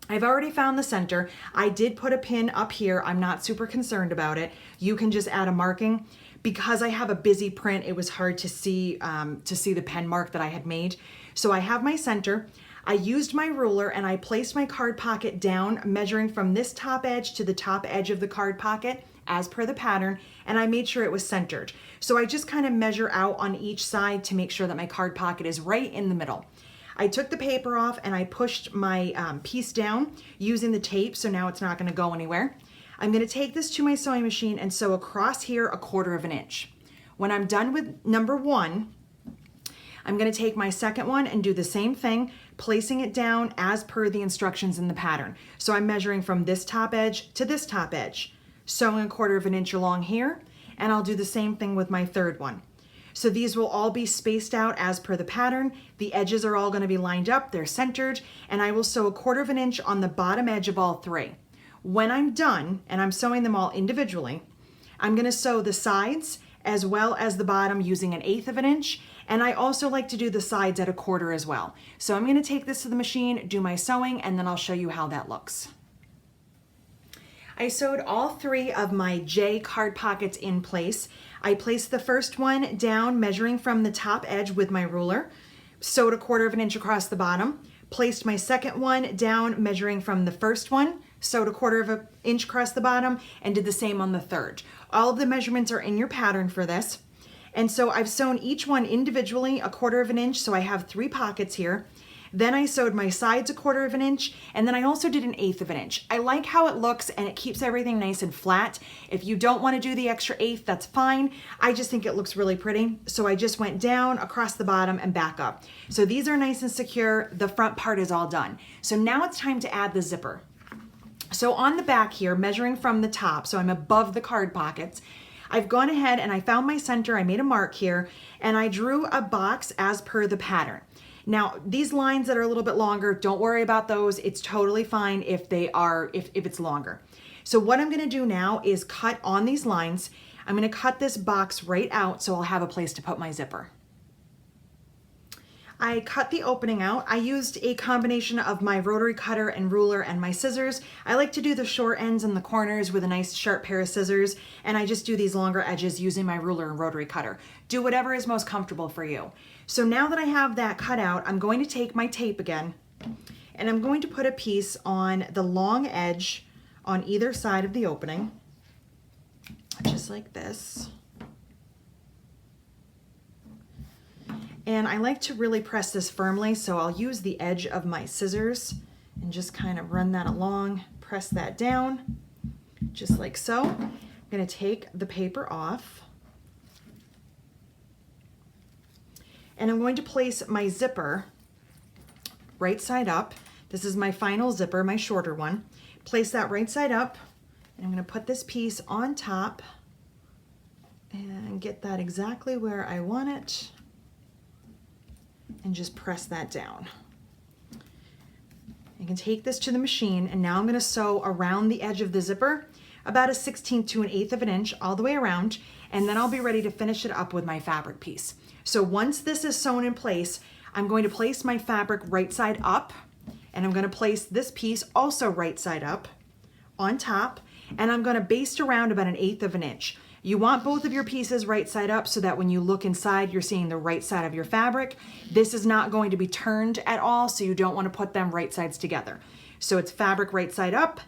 I've already found the center. I did put a pin up here. I'm not super concerned about it. You can just add a marking. Because I have a busy print, it was hard to see the pen mark that I had made. So I have my center. I used my ruler and I placed my card pocket down, measuring from this top edge to the top edge of the card pocket as per the pattern, and I made sure it was centered. So I just kind of measure out on each side to make sure that my card pocket is right in the middle. I took the paper off and I pushed my piece down using the tape, so now it's not going to go anywhere. I'm gonna take this to my sewing machine and sew across here 1/4 of an inch. When I'm done with number 1, I'm gonna take my second one and do the same thing, placing it down as per the instructions in the pattern. So I'm measuring from this top edge to this top edge, sewing 1/4 of an inch along here, and I'll do the same thing with my third one. So these will all be spaced out as per the pattern. The edges are all gonna be lined up, they're centered, and I will sew 1/4 of an inch on the bottom edge of all 3. When I'm done, and I'm sewing them all individually, I'm gonna sew the sides as well as the bottom using 1/8 of an inch, and I also like to do the sides at 1/4 as well. So I'm gonna take this to the machine, do my sewing, and then I'll show you how that looks. I sewed all 3 of my J card pockets in place. I placed the first one down, measuring from the top edge with my ruler, sewed 1/4 of an inch across the bottom, placed my second one down, measuring from the first one, sewed 1/4 of an inch across the bottom, and did the same on the third. All of the measurements are in your pattern for this. And so I've sewn each one individually 1/4 of an inch, so I have 3 pockets here. Then I sewed my sides 1/4 of an inch, and then I also did 1/8 of an inch. I like how it looks, and it keeps everything nice and flat. If you don't want to do the extra 1/8, that's fine. I just think it looks really pretty. So I just went down, across the bottom, and back up. So these are nice and secure. The front part is all done. So now it's time to add the zipper. So on the back here, measuring from the top, so I'm above the card pockets, I've gone ahead and I found my center, I made a mark here, and I drew a box as per the pattern. Now, these lines that are a little bit longer, don't worry about those. It's totally fine if it's longer. So what I'm gonna do now is cut on these lines. I'm gonna cut this box right out so I'll have a place to put my zipper. I cut the opening out. I used a combination of my rotary cutter and ruler and my scissors. I like to do the short ends and the corners with a nice sharp pair of scissors, and I just do these longer edges using my ruler and rotary cutter. Do whatever is most comfortable for you. So now that I have that cut out, I'm going to take my tape again, and I'm going to put a piece on the long edge on either side of the opening, just like this. And I like to really press this firmly, so I'll use the edge of my scissors and just kind of run that along, press that down, just like so. I'm gonna take the paper off. And I'm going to place my zipper right side up. This is my final zipper, my shorter one. Place that right side up, and I'm gonna put this piece on top and get that exactly where I want it, and just press that down. I can take this to the machine, and now I'm gonna sew around the edge of the zipper about 1/16 to 1/8 of an inch all the way around, and then I'll be ready to finish it up with my fabric piece. So once this is sewn in place, I'm going to place my fabric right side up, and I'm gonna place this piece also right side up on top, and I'm gonna baste around about 1/8 of an inch. You want both of your pieces right side up so that when you look inside, you're seeing the right side of your fabric. This is not going to be turned at all, so you don't want to put them right sides together. So it's fabric right side up,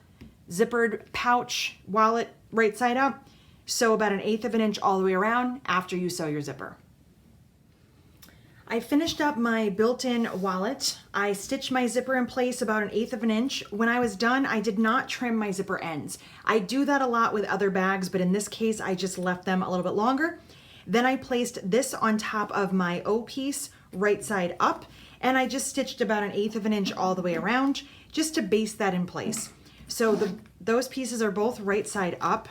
zippered pouch, wallet right side up, sew about 1/8 of an inch all the way around after you sew your zipper. I finished up my built-in wallet. I stitched my zipper in place about 1/8 of an inch. When I was done, I did not trim my zipper ends. I do that a lot with other bags, but in this case, I just left them a little bit longer. Then I placed this on top of my O piece, right side up, and I just stitched about 1/8 of an inch all the way around, just to base that in place. So those pieces are both right side up.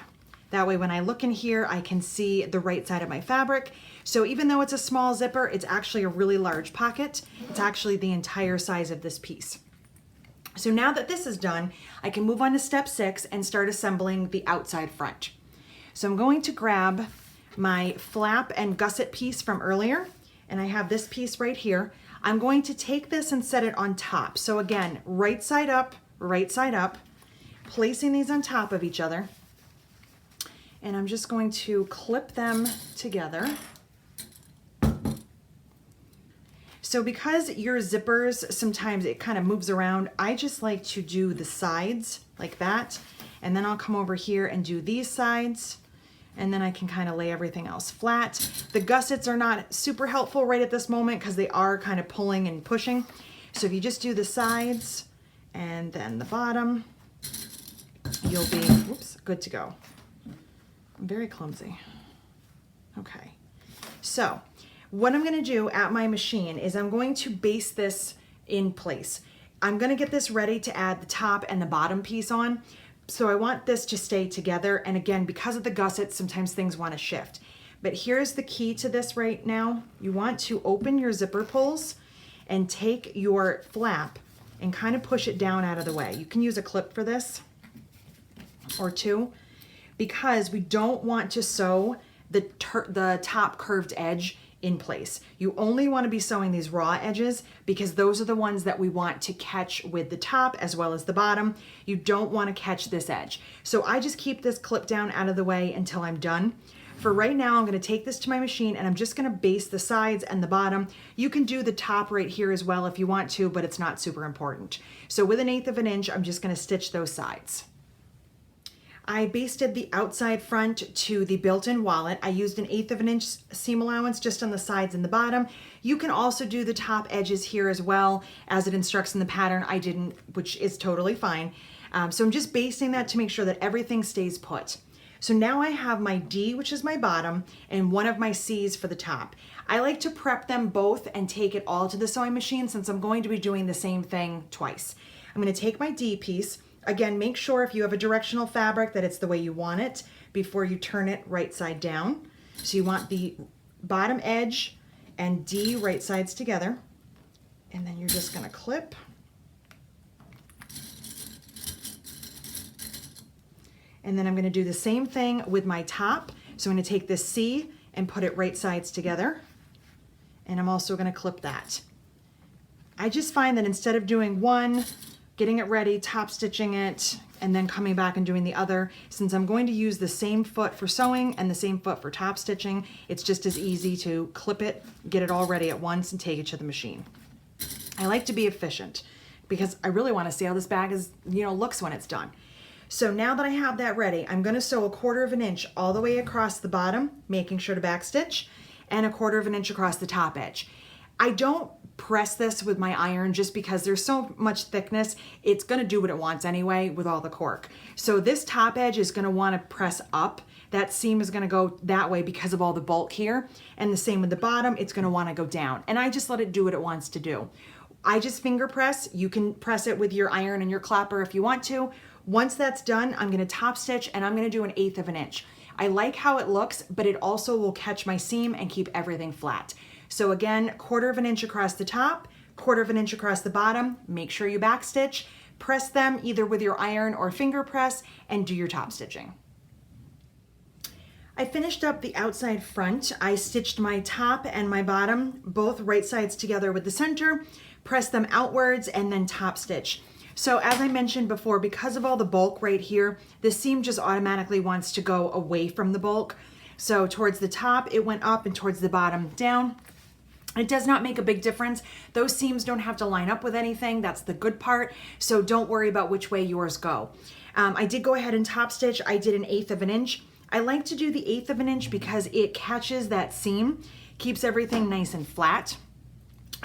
That way when I look in here, I can see the right side of my fabric. So even though it's a small zipper, it's actually a really large pocket. It's actually the entire size of this piece. So now that this is done, I can move on to step 6 and start assembling the outside front. So I'm going to grab my flap and gusset piece from earlier, and I have this piece right here. I'm going to take this and set it on top. So again, right side up, placing these on top of each other. And I'm just going to clip them together. So because your zippers, sometimes it kind of moves around, I just like to do the sides like that. And then I'll come over here and do these sides. And then I can kind of lay everything else flat. The gussets are not super helpful right at this moment because they are kind of pulling and pushing. So if you just do the sides and then the bottom, you'll be, whoops, good to go. I'm very clumsy. Okay, so what I'm gonna do at my machine is I'm going to base this in place. I'm gonna get this ready to add the top and the bottom piece on. So I want this to stay together. And again, because of the gussets, sometimes things wanna shift. But here's the key to this right now. You want to open your zipper pulls and take your flap and kind of push it down out of the way. You can use a clip for this or two, because we don't want to sew the top curved edge in place. You only want to be sewing these raw edges because those are the ones that we want to catch with the top as well as the bottom. You don't want to catch this edge. So I just keep this clip down out of the way until I'm done. For right now, I'm going to take this to my machine and I'm just going to base the sides and the bottom. You can do the top right here as well if you want to, but it's not super important. So with 1/8 of an inch, I'm just going to stitch those sides. I basted the outside front to the built-in wallet. I used 1/8 of an inch seam allowance just on the sides and the bottom. You can also do the top edges here as well as it instructs in the pattern. I didn't, which is totally fine. So I'm just basting that to make sure that everything stays put. So now I have my D, which is my bottom, and one of my C's for the top. I like to prep them both and take it all to the sewing machine since I'm going to be doing the same thing twice. I'm going to take my D piece. Again, make sure if you have a directional fabric that it's the way you want it before you turn it right side down. So you want the bottom edge and D right sides together. And then you're just going to clip. And then I'm going to do the same thing with my top. So I'm going to take this C and put it right sides together. And I'm also going to clip that. I just find that instead of doing one, getting it ready, top stitching it, and then coming back and doing the other, since I'm going to use the same foot for sewing and the same foot for top stitching, it's just as easy to clip it, get it all ready at once, and take it to the machine. I like to be efficient because I really want to see how this bag looks when it's done. So now that I have that ready, I'm going to sew 1/4 of an inch all the way across the bottom, making sure to backstitch, and 1/4 of an inch across the top edge. I don't press this with my iron just because there's so much thickness. It's going to do what it wants anyway with all the cork. So this top edge is going to want to press up. That seam is going to go that way because of all the bulk here. And the same with the bottom, it's going to want to go down. And I just let it do what it wants to do. I just finger press. You can press it with your iron and your clapper if you want to. Once that's done, I'm going to top stitch and I'm going to do 1/8 of an inch. I like how it looks, but it also will catch my seam and keep everything flat. So again, 1/4 of an inch across the top, 1/4 of an inch across the bottom. Make sure you backstitch, press them either with your iron or finger press, and do your top stitching. I finished up the outside front. I stitched my top and my bottom, both right sides together with the center, press them outwards, and then top stitch. So as I mentioned before, because of all the bulk right here, the seam just automatically wants to go away from the bulk. So towards the top, it went up, and towards the bottom, down. It does not make a big difference. Those seams don't have to line up with anything. That's the good part. So don't worry about which way yours go. I did go ahead and top stitch. I did 1/8 of an inch. I like to do the 1/8 of an inch because it catches that seam, keeps everything nice and flat.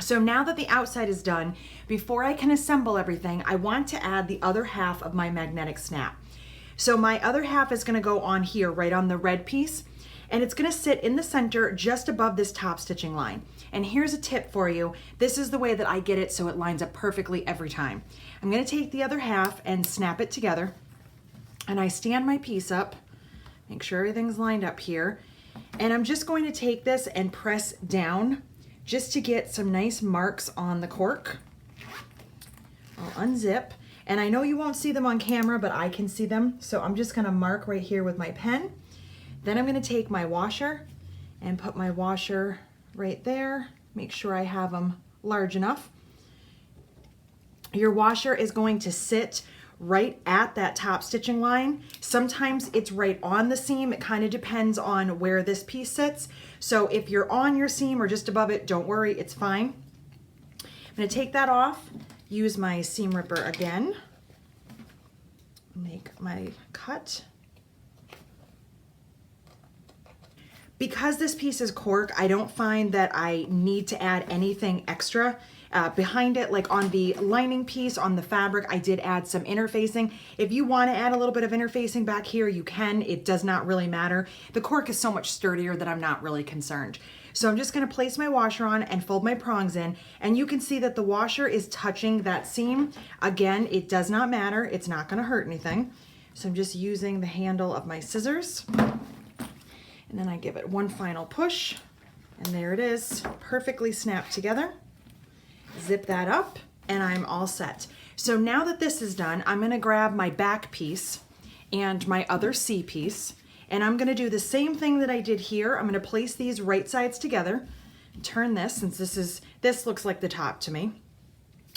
So now that the outside is done, before I can assemble everything, I want to add the other half of my magnetic snap. So my other half is going to go on here, right on the red piece, and it's going to sit in the center just above this top stitching line. And here's a tip for you. This is the way that I get it so it lines up perfectly every time. I'm going to take the other half and snap it together, and I stand my piece up, make sure everything's lined up here, and I'm just going to take this and press down just to get some nice marks on the cork. I'll unzip, and I know you won't see them on camera, but I can see them, so I'm just going to mark right here with my pen. Then I'm going to take my washer and put my washer right there. Make sure I have them large enough. Your washer is going to sit right at that top stitching line. Sometimes it's right on the seam. It kind of depends on where this piece sits. So if you're on your seam or just above it, don't worry, it's fine. I'm going to take that off, use my seam ripper again, make my cut. Because this piece is cork, I don't find that I need to add anything extra. behind it, like on the lining piece on the fabric, I did add some interfacing. If you want to add a little bit of interfacing back here, you can. It does not really matter. The cork is so much sturdier that I'm not really concerned. So I'm just going to place my washer on and fold my prongs in, and you can see that the washer is touching that seam. Again, it does not matter. It's not going to hurt anything. So I'm just using the handle of my scissors, and then I give it one final push, and there it is, perfectly snapped together. Zip that up, and I'm all set. So now that this is done, I'm going to grab my back piece and my other C piece, and I'm going to do the same thing that I did here. I'm going to place these right sides together, turn this, since this looks like the top to me.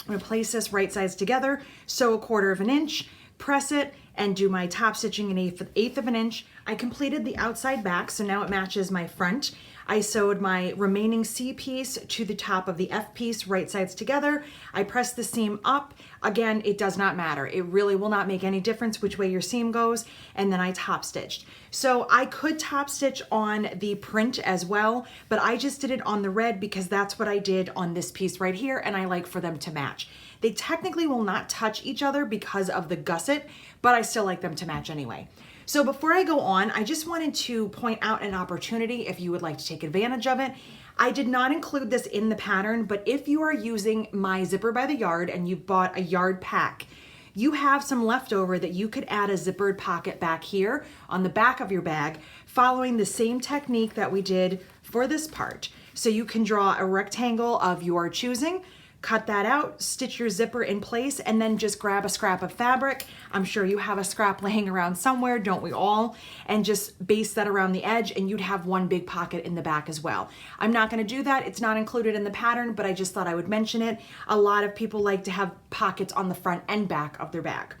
I'm going to place this right sides together, sew 1/4 inch, press it, and do my top stitching an eighth of an inch. I completed the outside back, so now it matches my front. I sewed my remaining C piece to the top of the F piece, right sides together. I pressed the seam up. Again, it does not matter. It really will not make any difference which way your seam goes. And then I top stitched. So I could top stitch on the print as well, but I just did it on the red because that's what I did on this piece right here, and I like for them to match. They technically will not touch each other because of the gusset, but I still like them to match anyway. So before I go on, I just wanted to point out an opportunity if you would like to take advantage of it. I did not include this in the pattern, but if you are using my Zipper by the Yard and you've bought a yard pack, you have some leftover that you could add a zippered pocket back here on the back of your bag, following the same technique that we did for this part. So you can draw a rectangle of your choosing, cut that out, stitch your zipper in place, and then just grab a scrap of fabric. I'm sure you have a scrap laying around somewhere, don't we all? And just baste that around the edge, and you'd have one big pocket in the back as well. I'm not gonna do that. It's not included in the pattern, but I just thought I would mention it. A lot of people like to have pockets on the front and back of their bag.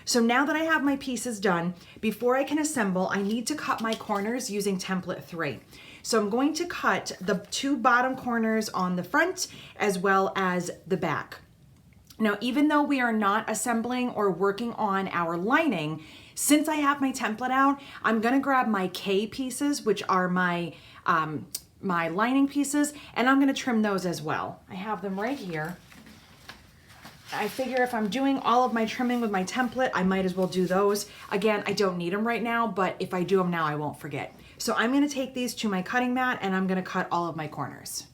So now that I have my pieces done, before I can assemble, I need to cut my corners using template 3. So I'm going to cut the 2 bottom corners on the front as well as the back. Now, even though we are not assembling or working on our lining, since I have my template out, I'm gonna grab my K pieces, which are my lining pieces, and I'm gonna trim those as well. I have them right here. I figure if I'm doing all of my trimming with my template, I might as well do those. Again, I don't need them right now, but if I do them now, I won't forget. So I'm gonna take these to my cutting mat and I'm gonna cut all of my corners.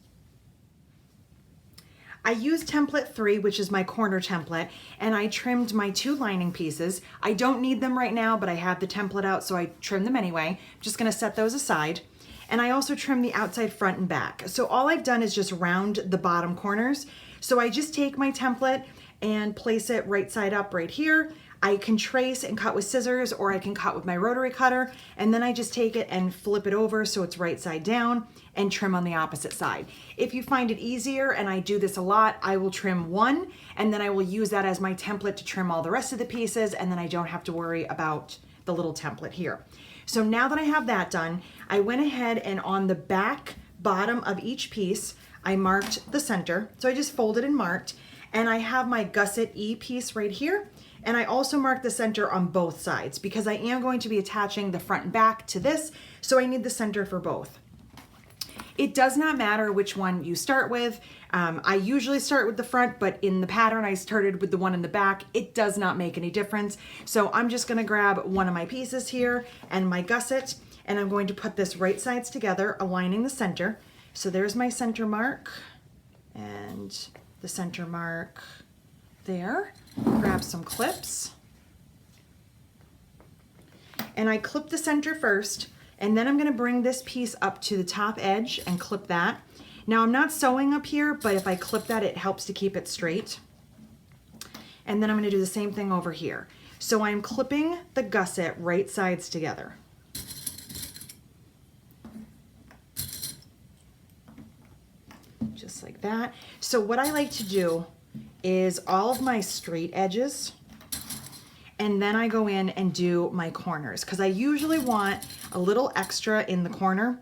I used template 3, which is my corner template, and I trimmed my 2 lining pieces. I don't need them right now, but I have the template out, so I trimmed them anyway. I'm just gonna set those aside. And I also trimmed the outside front and back. So all I've done is just round the bottom corners. So I just take my template and place it right side up right here. I can trace and cut with scissors, or I can cut with my rotary cutter, and then I just take it and flip it over so it's right side down and trim on the opposite side. If you find it easier, and I do this a lot, I will trim one, and then I will use that as my template to trim all the rest of the pieces, and then I don't have to worry about the little template here. So now that I have that done, I went ahead and on the back bottom of each piece, I marked the center. So I just folded and marked, and I have my gusset E piece right here. And I also marked the center on both sides because I am going to be attaching the front and back to this, so I need the center for both. It does not matter which one you start with. I usually start with the front, but in the pattern I started with the one in the back. It does not make any difference. So I'm just gonna grab one of my pieces here and my gusset, and I'm going to put this right sides together, aligning the center. So there's my center mark and the center mark there. Grab some clips. And I clip the center first, and then I'm gonna bring this piece up to the top edge and clip that. Now I'm not sewing up here, but if I clip that, it helps to keep it straight. And then I'm gonna do the same thing over here. So I'm clipping the gusset right sides together. Just like that. So what I like to do is all of my straight edges, and then I go in and do my corners because I usually want a little extra in the corner.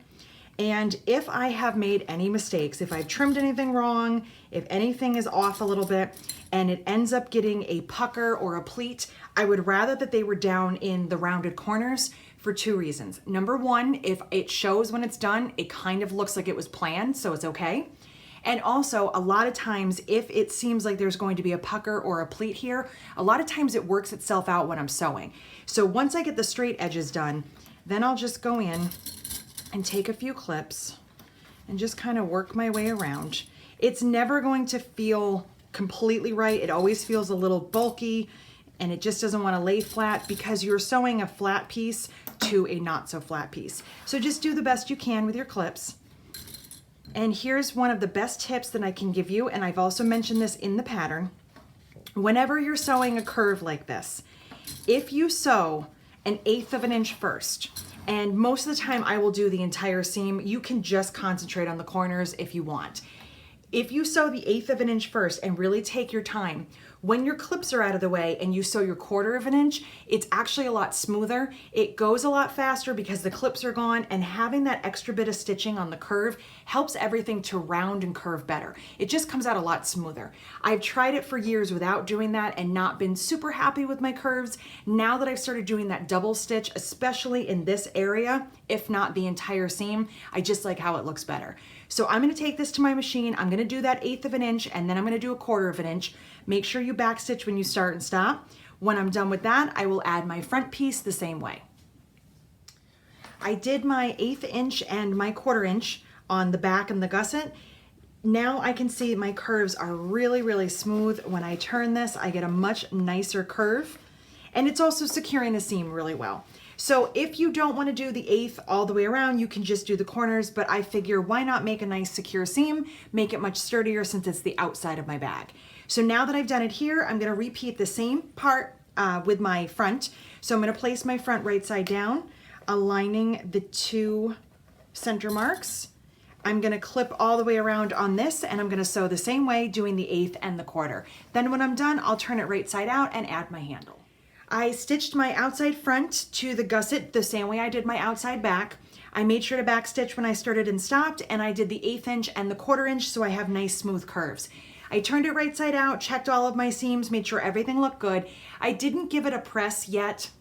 And if I have made any mistakes, if I've trimmed anything wrong, if anything is off a little bit and it ends up getting a pucker or a pleat, I would rather that they were down in the rounded corners for 2 reasons. Number one, if it shows when it's done, it kind of looks like it was planned, so it's okay. And also, a lot of times, if it seems like there's going to be a pucker or a pleat here, a lot of times it works itself out when I'm sewing. So once I get the straight edges done, then I'll just go in and take a few clips and just kind of work my way around. It's never going to feel completely right. It always feels a little bulky and it just doesn't want to lay flat because you're sewing a flat piece to a not so flat piece. So just do the best you can with your clips. And here's one of the best tips that I can give you, and I've also mentioned this in the pattern. Whenever you're sewing a curve like this, if you sew 1/8 of an inch first, and most of the time I will do the entire seam, you can just concentrate on the corners if you want. If you sew the 1/8 of an inch first and really take your time, when your clips are out of the way and you sew your 1/4 of an inch, it's actually a lot smoother. It goes a lot faster because the clips are gone, and having that extra bit of stitching on the curve helps everything to round and curve better. It just comes out a lot smoother. I've tried it for years without doing that and not been super happy with my curves. Now that I've started doing that double stitch, especially in this area, if not the entire seam, I just like how it looks better. So I'm gonna take this to my machine, I'm gonna do that 1/8 of an inch, and then I'm gonna do a 1/4 of an inch. Make sure you backstitch when you start and stop. When I'm done with that, I will add my front piece the same way. I did my 1/8 inch and my 1/4 inch on the back and the gusset. Now I can see my curves are really, really smooth. When I turn this, I get a much nicer curve, and it's also securing the seam really well. So if you don't want to do the 1/8 all the way around, you can just do the corners, but I figure why not make a nice secure seam, make it much sturdier since it's the outside of my bag. So now that I've done it here, I'm going to repeat the same part with my front. So I'm going to place my front right side down, aligning the 2 center marks. I'm going to clip all the way around on this, and I'm going to sew the same way, doing the 1/8 and the 1/4. Then when I'm done, I'll turn it right side out and add my handle. I stitched my outside front to the gusset the same way I did my outside back. I made sure to back stitch when I started and stopped, and I did the 1/8 inch and the 1/4 inch so I have nice smooth curves. I turned it right side out, checked all of my seams, made sure everything looked good. I didn't give it a press yet.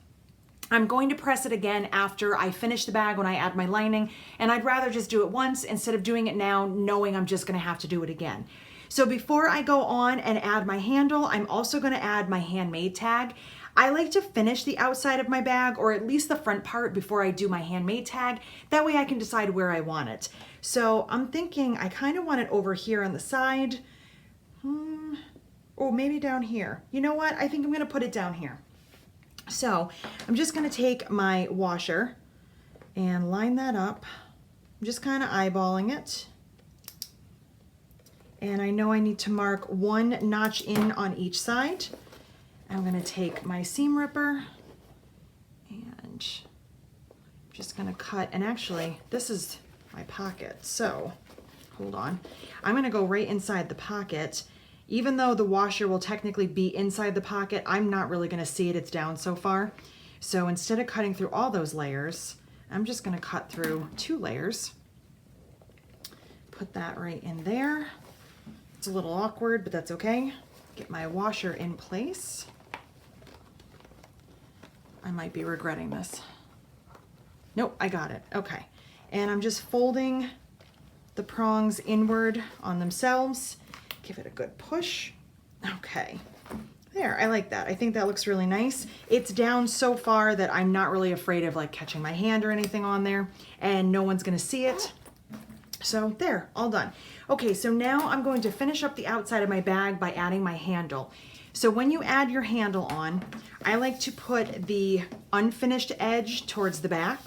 I'm going to press it again after I finish the bag when I add my lining, and I'd rather just do it once instead of doing it now knowing I'm just gonna have to do it again. So before I go on and add my handle, I'm also gonna add my handmade tag. I like to finish the outside of my bag, or at least the front part, before I do my handmade tag. That way I can decide where I want it. So I'm thinking I kind of want it over here on the side. Or maybe down here. You know what? I think I'm gonna put it down here. So I'm just gonna take my washer and line that up. I'm just kind of eyeballing it. And I know I need to mark 1 notch in on each side. I'm gonna take my seam ripper and I'm just gonna cut, and actually this is my pocket, so hold on. I'm gonna go right inside the pocket. Even though the washer will technically be inside the pocket, I'm not really gonna see it, it's down so far. So instead of cutting through all those layers, I'm just gonna cut through 2 layers. Put that right in there. It's a little awkward, but that's okay. Get my washer in place. I might be regretting this. Nope, I got it, okay. And I'm just folding the prongs inward on themselves. Give it a good push. Okay, there, I like that. I think that looks really nice. It's down so far that I'm not really afraid of like catching my hand or anything on there, and no one's gonna see it. So there, all done. Okay, so now I'm going to finish up the outside of my bag by adding my handle. So when you add your handle on, I like to put the unfinished edge towards the back,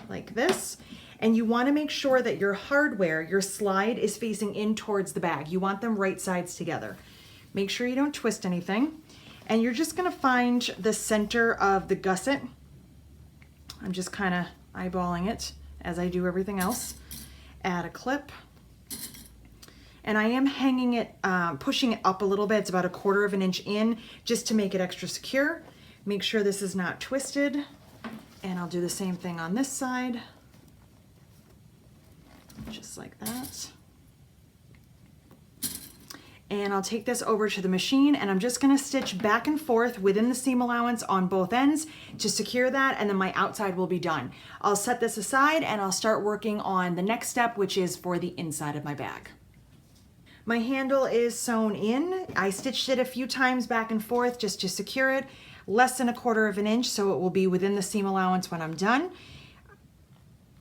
like this. And you want to make sure that your hardware, your slide, is facing in towards the bag. You want them right sides together. Make sure you don't twist anything. And you're just going to find the center of the gusset. I'm just kind of eyeballing it as I do everything else. Add a clip. And I am hanging it, pushing it up a little bit. It's about 1/4 of an inch in, just to make it extra secure. Make sure this is not twisted. And I'll do the same thing on this side. Just like that. And I'll take this over to the machine, and I'm just gonna stitch back and forth within the seam allowance on both ends to secure that, and then my outside will be done. I'll set this aside and I'll start working on the next step, which is for the inside of my bag. My handle is sewn in. I stitched it a few times back and forth just to secure it, less than 1/4 of an inch, so it will be within the seam allowance when I'm done.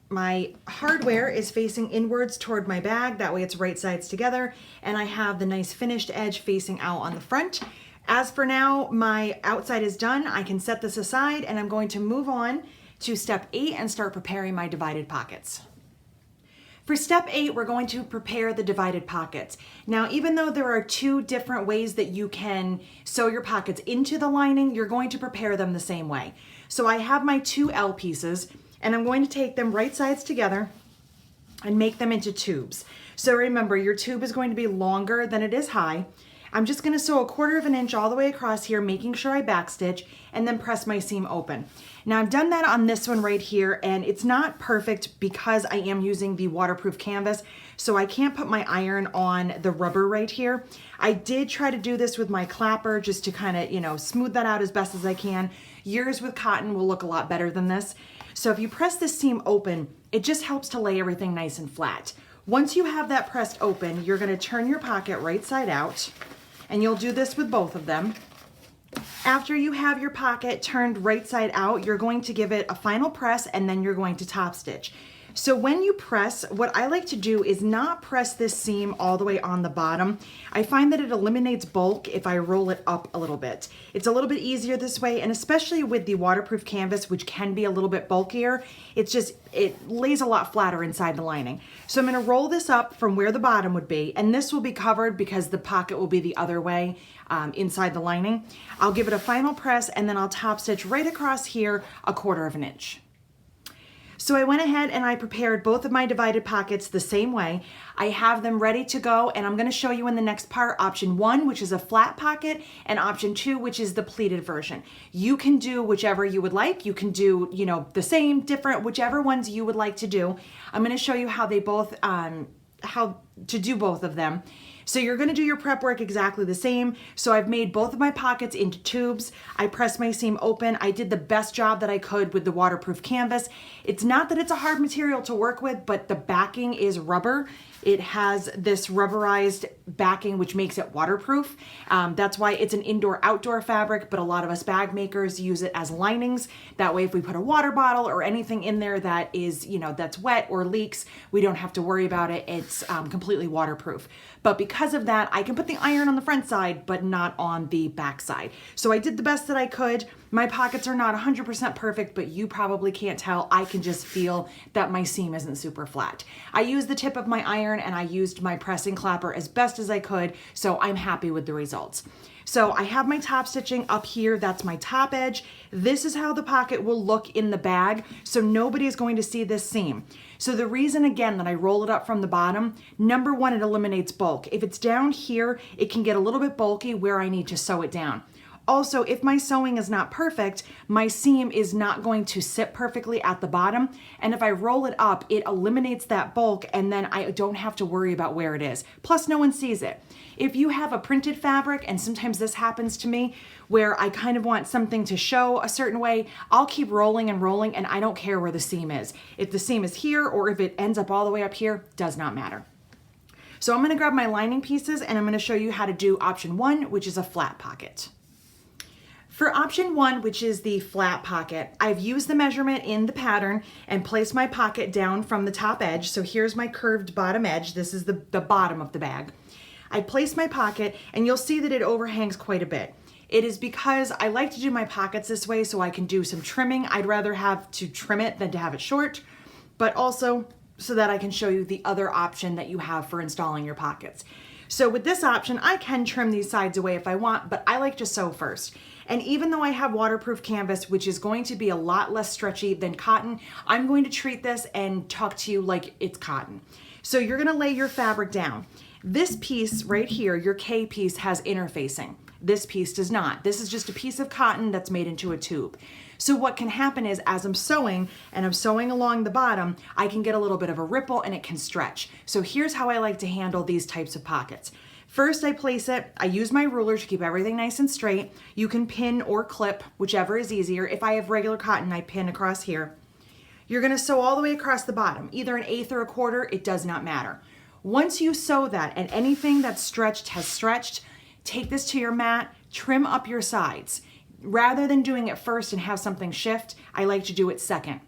My hardware is facing inwards toward my bag, that way it's right sides together, and I have the nice finished edge facing out on the front. As for now, my outside is done. I can set this aside, and I'm going to move on to step 8 and start preparing my divided pockets. For step 8, we're going to prepare the divided pockets. Now, even though there are 2 different ways that you can sew your pockets into the lining, you're going to prepare them the same way. So I have my 2 L pieces, and I'm going to take them right sides together and make them into tubes. So remember, your tube is going to be longer than it is high. I'm just gonna sew 1/4 of an inch all the way across here, making sure I backstitch, and then press my seam open. Now I've done that on this one right here, and it's not perfect because I am using the waterproof canvas, so I can't put my iron on the rubber right here. I did try to do this with my clapper just to kind of, smooth that out as best as I can. Yours with cotton will look a lot better than this. So if you press this seam open, it just helps to lay everything nice and flat. Once you have that pressed open, you're gonna turn your pocket right side out, and you'll do this with both of them. After you have your pocket turned right side out, you're going to give it a final press, and then you're going to top stitch. So when you press, what I like to do is not press this seam all the way on the bottom. I find that it eliminates bulk if I roll it up a little bit. It's a little bit easier this way, and especially with the waterproof canvas, which can be a little bit bulkier, it lays a lot flatter inside the lining. So I'm gonna roll this up from where the bottom would be, and this will be covered because the pocket will be the other way inside the lining. I'll give it a final press, and then I'll top stitch right across here 1/4 of an inch. So I went ahead and I prepared both of my divided pockets the same way. I have them ready to go, and I'm going to show you in the next part option 1, which is a flat pocket, and option 2, which is the pleated version. You can do whichever you would like. You can do, the same, different, whichever ones you would like to do. I'm going to show you how they both, how to do both of them. So you're gonna do your prep work exactly the same. So I've made both of my pockets into tubes. I pressed my seam open. I did the best job that I could with the waterproof canvas. It's not that it's a hard material to work with, but the backing is rubber. It has this rubberized backing, which makes it waterproof. That's why it's an indoor-outdoor fabric, but a lot of us bag makers use it as linings. That way, if we put a water bottle or anything in there that is, that's wet or leaks, we don't have to worry about it. It's completely waterproof. But because of that, I can put the iron on the front side, but not on the back side. So I did the best that I could. My pockets are not 100% perfect, but you probably can't tell. I can just feel that my seam isn't super flat. I used the tip of my iron, and I used my pressing clapper as best as I could, so I'm happy with the results. So I have my top stitching up here. That's my top edge. This is how the pocket will look in the bag, so nobody is going to see this seam. So the reason, again, that I roll it up from the bottom, number 1, it eliminates bulk. If it's down here, it can get a little bit bulky where I need to sew it down. Also, if my sewing is not perfect, my seam is not going to sit perfectly at the bottom. And if I roll it up, it eliminates that bulk, and then I don't have to worry about where it is. Plus, no one sees it. If you have a printed fabric, and sometimes this happens to me, where I kind of want something to show a certain way, I'll keep rolling and rolling, and I don't care where the seam is. If the seam is here or if it ends up all the way up here, does not matter. So I'm gonna grab my lining pieces, and I'm gonna show you how to do option 1, which is a flat pocket. For option 1, which is the flat pocket, I've used the measurement in the pattern and placed my pocket down from the top edge. So here's my curved bottom edge. This is the bottom of the bag. I placed my pocket, and you'll see that it overhangs quite a bit. It is because I like to do my pockets this way so I can do some trimming. I'd rather have to trim it than to have it short, but also so that I can show you the other option that you have for installing your pockets. So with this option, I can trim these sides away if I want, but I like to sew first. And even though I have waterproof canvas, which is going to be a lot less stretchy than cotton, I'm going to treat this and talk to you like it's cotton. So you're gonna lay your fabric down. This piece right here, your K piece, has interfacing. This piece does not. This is just a piece of cotton that's made into a tube. So what can happen is, as I'm sewing, and I'm sewing along the bottom, I can get a little bit of a ripple and it can stretch. So here's how I like to handle these types of pockets. First, I place it, I use my ruler to keep everything nice and straight. You can pin or clip, whichever is easier. If I have regular cotton, I pin across here. You're gonna sew all the way across the bottom, either an 1/8 or a 1/4, it does not matter. Once you sew that and anything that's stretched has stretched, take this to your mat, trim up your sides. Rather than doing it first and have something shift, I like to do it second.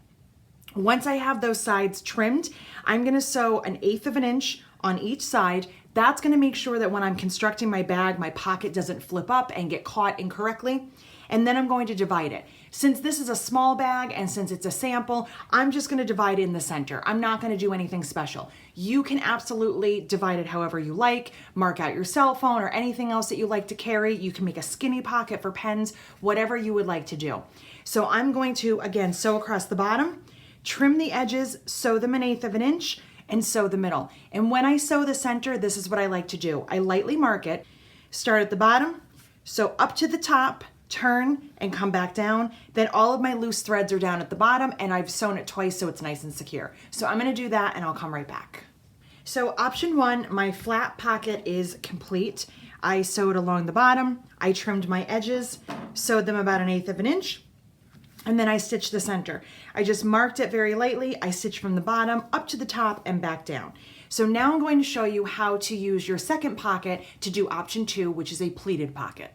Once I have those sides trimmed, I'm gonna sew 1/8 of an inch on each side. That's gonna make sure that when I'm constructing my bag, my pocket doesn't flip up and get caught incorrectly. And then I'm going to divide it. Since this is a small bag and since it's a sample, I'm just gonna divide it in the center. I'm not gonna do anything special. You can absolutely divide it however you like, mark out your cell phone or anything else that you like to carry. You can make a skinny pocket for pens, whatever you would like to do. So I'm going to, again, sew across the bottom, trim the edges, sew them 1/8 of an inch, and sew the middle. And when I sew the center, this is what I like to do. I lightly mark it, start at the bottom, sew up to the top, turn and come back down. Then all of my loose threads are down at the bottom and I've sewn it twice so it's nice and secure. So I'm gonna do that and I'll come right back. So option 1, my flat pocket is complete. I sewed along the bottom, I trimmed my edges, sewed them about 1/8 of an inch, and then I stitched the center. I just marked it very lightly. I stitched from the bottom up to the top and back down. So now I'm going to show you how to use your second pocket to do option 2, which is a pleated pocket.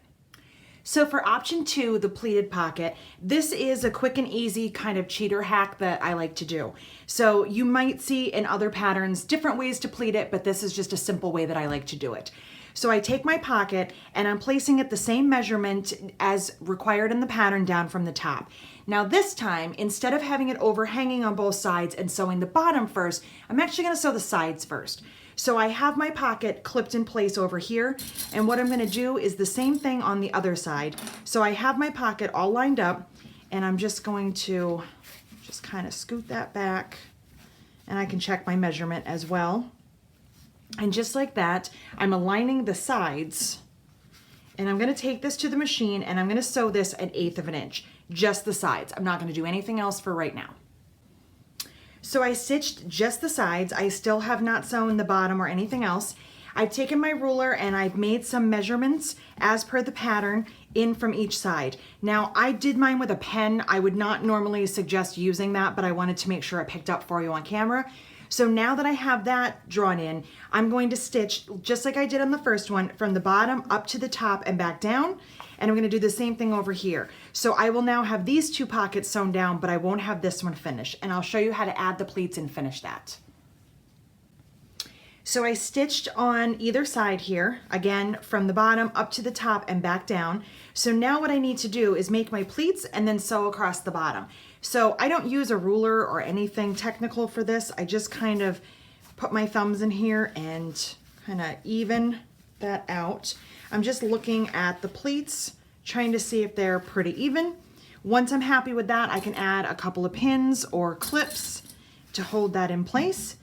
So for option 2, the pleated pocket, this is a quick and easy kind of cheater hack that I like to do. So you might see in other patterns different ways to pleat it, but this is just a simple way that I like to do it. So I take my pocket and I'm placing it the same measurement as required in the pattern down from the top. Now this time, instead of having it overhanging on both sides and sewing the bottom first, I'm actually gonna sew the sides first. So I have my pocket clipped in place over here, and what I'm gonna do is the same thing on the other side. So I have my pocket all lined up, and I'm just going to just kind of scoot that back, and I can check my measurement as well. And just like that, I'm aligning the sides, and I'm gonna take this to the machine, and I'm gonna sew this 1/8 of an inch, just the sides. I'm not gonna do anything else for right now. So I stitched just the sides. I still have not sewn the bottom or anything else. I've taken my ruler and I've made some measurements as per the pattern in from each side. Now I did mine with a pen. I would not normally suggest using that, but I wanted to make sure I picked up for you on camera. So now that I have that drawn in, I'm going to stitch just like I did on the first one, from the bottom up to the top and back down. And I'm gonna do the same thing over here. So I will now have these 2 pockets sewn down, but I won't have this one finished. And I'll show you how to add the pleats and finish that. So I stitched on either side here, again, from the bottom up to the top and back down. So now what I need to do is make my pleats and then sew across the bottom. So I don't use a ruler or anything technical for this. I just kind of put my thumbs in here and kind of even that out. I'm just looking at the pleats, trying to see if they're pretty even. Once I'm happy with that, I can add a couple of pins or clips to hold that in place.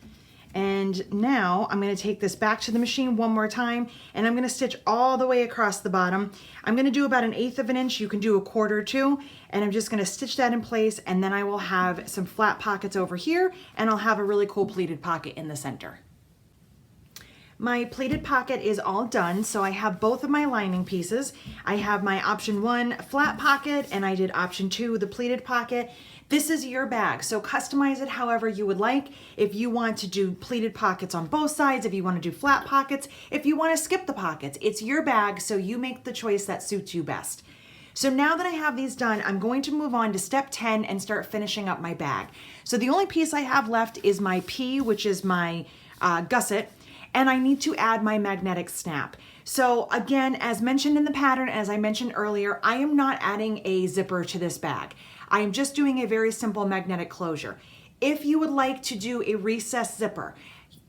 And now I'm going to take this back to the machine one more time, and I'm going to stitch all the way across the bottom. I'm going to do about 1/8 of an inch. You can do 1/4 too, and I'm just going to stitch that in place, and then I will have some flat pockets over here, and I'll have a really cool pleated pocket in the center. My pleated pocket is all done, so I have both of my lining pieces. I have my option 1 flat pocket, and I did option 2 the pleated pocket. This is your bag, so customize it however you would like. If you want to do pleated pockets on both sides, if you want to do flat pockets, if you want to skip the pockets, it's your bag, so you make the choice that suits you best. So now that I have these done, I'm going to move on to step 10 and start finishing up my bag. So the only piece I have left is my P, which is my gusset, and I need to add my magnetic snap. So again, as mentioned in the pattern, as I mentioned earlier, I am not adding a zipper to this bag. I am just doing a very simple magnetic closure. If you would like to do a recessed zipper,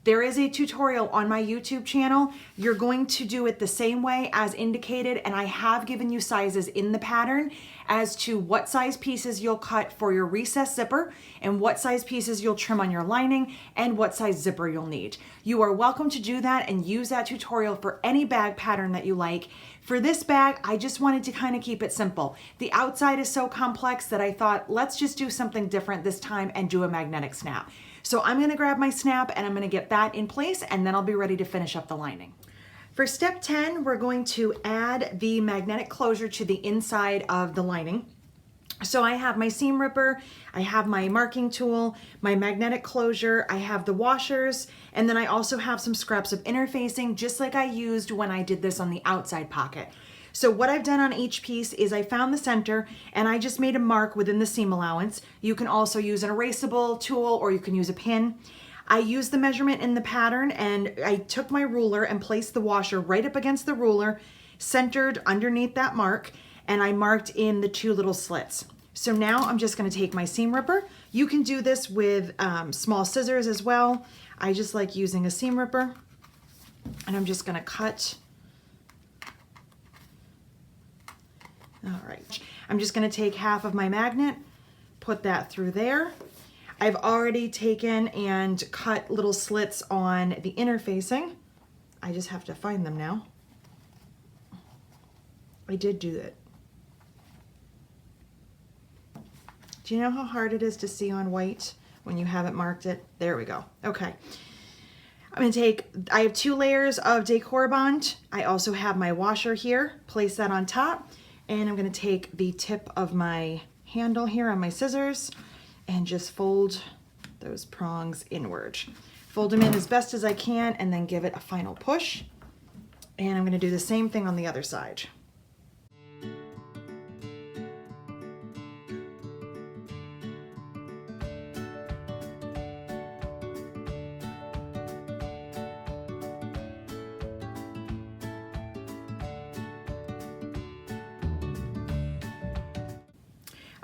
there is a tutorial on my YouTube channel. You're going to do it the same way as indicated, and I have given you sizes in the pattern as to what size pieces you'll cut for your recessed zipper and what size pieces you'll trim on your lining and what size zipper you'll need. You are welcome to do that and use that tutorial for any bag pattern that you like. For this bag, I just wanted to kind of keep it simple. The outside is so complex that I thought, let's just do something different this time and do a magnetic snap. So I'm gonna grab my snap and I'm gonna get that in place, and then I'll be ready to finish up the lining. For step 10, we're going to add the magnetic closure to the inside of the lining. So I have my seam ripper, I have my marking tool, my magnetic closure, I have the washers, and then I also have some scraps of interfacing, just like I used when I did this on the outside pocket. So what I've done on each piece is I found the center and I just made a mark within the seam allowance. You can also use an erasable tool or you can use a pin. I used the measurement in the pattern and I took my ruler and placed the washer right up against the ruler, centered underneath that mark, and I marked in the 2 little slits. So now I'm just going to take my seam ripper. You can do this with small scissors as well. I just like using a seam ripper, and I'm just going to cut. All right, I'm just going to take half of my magnet, put that through there. I've already taken and cut little slits on the interfacing. I just have to find them now. I did do it. Do you know how hard it is to see on white when you haven't marked it? There we go. Okay. I'm going to take, I have 2 layers of decor bond. I also have my washer here. Place that on top. And I'm going to take the tip of my handle here on my scissors and just fold those prongs inward. Fold them in as best as I can and then give it a final push. And I'm going to do the same thing on the other side.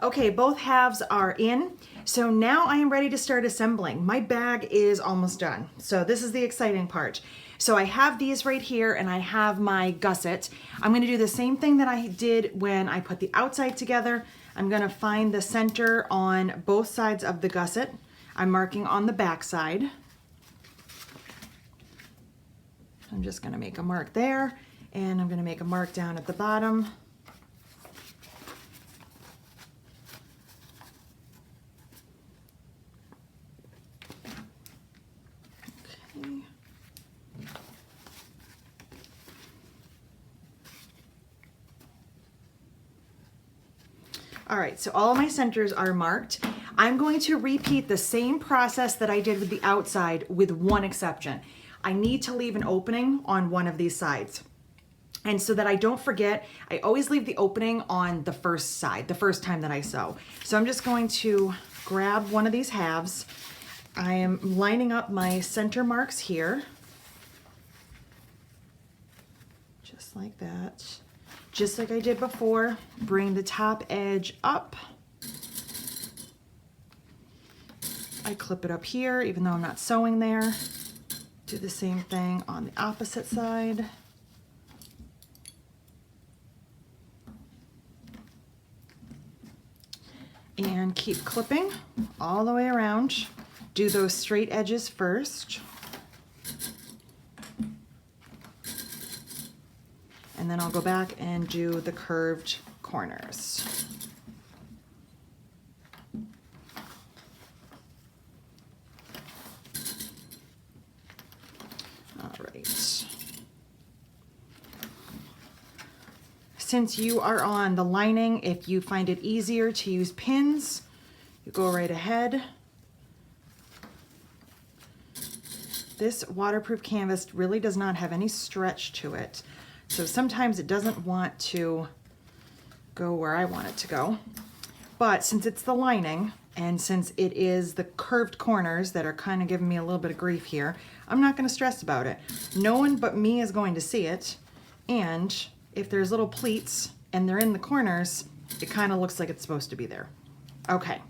Okay, both halves are in. So now I am ready to start assembling. My bag is almost done. So this is the exciting part. So I have these right here and I have my gusset. I'm gonna do the same thing that I did when I put the outside together. I'm gonna find the center on both sides of the gusset. I'm marking on the back side. I'm just gonna make a mark there and I'm gonna make a mark down at the bottom. All right, so all of my centers are marked. I'm going to repeat the same process that I did with the outside with one exception. I need to leave an opening on one of these sides. And so that I don't forget, I always leave the opening on the first side, the first time that I sew. So I'm just going to grab one of these halves. I am lining up my center marks here. Just like that. Just like I did before, bring the top edge up. I clip it up here, even though I'm not sewing there. Do the same thing on the opposite side. And keep clipping all the way around. Do those straight edges first. And then I'll go back and do the curved corners. All right. Since you are on the lining, if you find it easier to use pins, you go right ahead. This waterproof canvas really does not have any stretch to it. So sometimes it doesn't want to go where I want it to go. But since it's the lining, and since it is the curved corners that are kind of giving me a little bit of grief here, I'm not going to stress about it. No one but me is going to see it. And if there's little pleats and they're in the corners, it kind of looks like it's supposed to be there. Okay,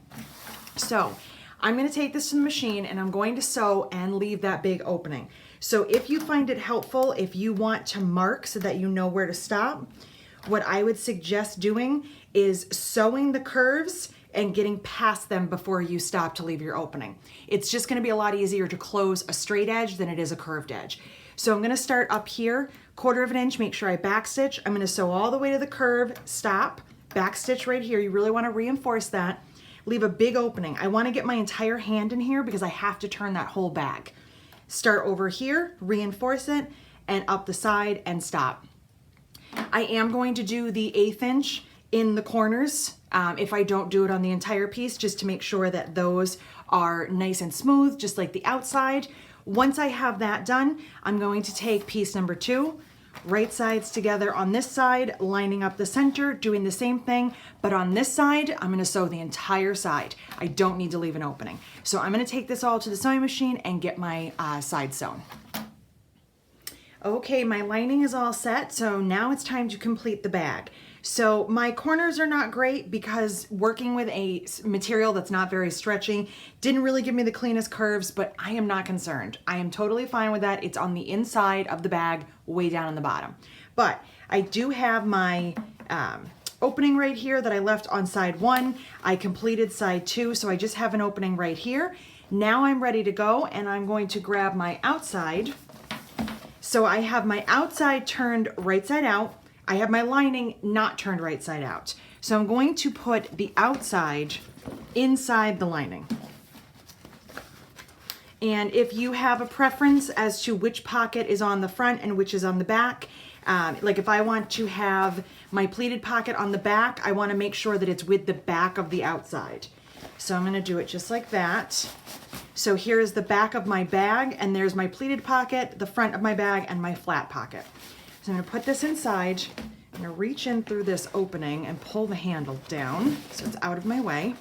so I'm going to take this to the machine and I'm going to sew and leave that big opening. So if you find it helpful, if you want to mark so that you know where to stop, what I would suggest doing is sewing the curves and getting past them before you stop to leave your opening. It's just going to be a lot easier to close a straight edge than it is a curved edge. So I'm going to start up here, 1/4 of an inch, make sure I backstitch. I'm going to sew all the way to the curve, stop, backstitch right here. You really want to reinforce that. Leave a big opening. I want to get my entire hand in here because I have to turn that whole bag. Start over here, reinforce it, and up the side and stop. I am going to do the 1/8 inch in the corners if I don't do it on the entire piece, just to make sure that those are nice and smooth, just like the outside. Once I have that done, I'm going to take piece number 2, right sides together on this side, lining up the center, doing the same thing, but on this side, I'm gonna sew the entire side. I don't need to leave an opening. So I'm gonna take this all to the sewing machine and get my side sewn. Okay, my lining is all set, so now it's time to complete the bag. So my corners are not great because working with a material that's not very stretchy didn't really give me the cleanest curves, but I am not concerned. I am totally fine with that. It's on the inside of the bag, way down on the bottom. But I do have my opening right here that I left on side 1. I completed side 2, so I just have an opening right here. Now I'm ready to go, and I'm going to grab my outside. So I have my outside turned right side out. I have my lining not turned right side out. So I'm going to put the outside inside the lining. And if you have a preference as to which pocket is on the front and which is on the back, like if I want to have my pleated pocket on the back, I want to make sure that it's with the back of the outside. So I'm going to do it just like that. So here is the back of my bag, and there's my pleated pocket, the front of my bag, and my flat pocket. So I'm going to put this inside. I'm going to reach in through this opening and pull the handle down so it's out of my way.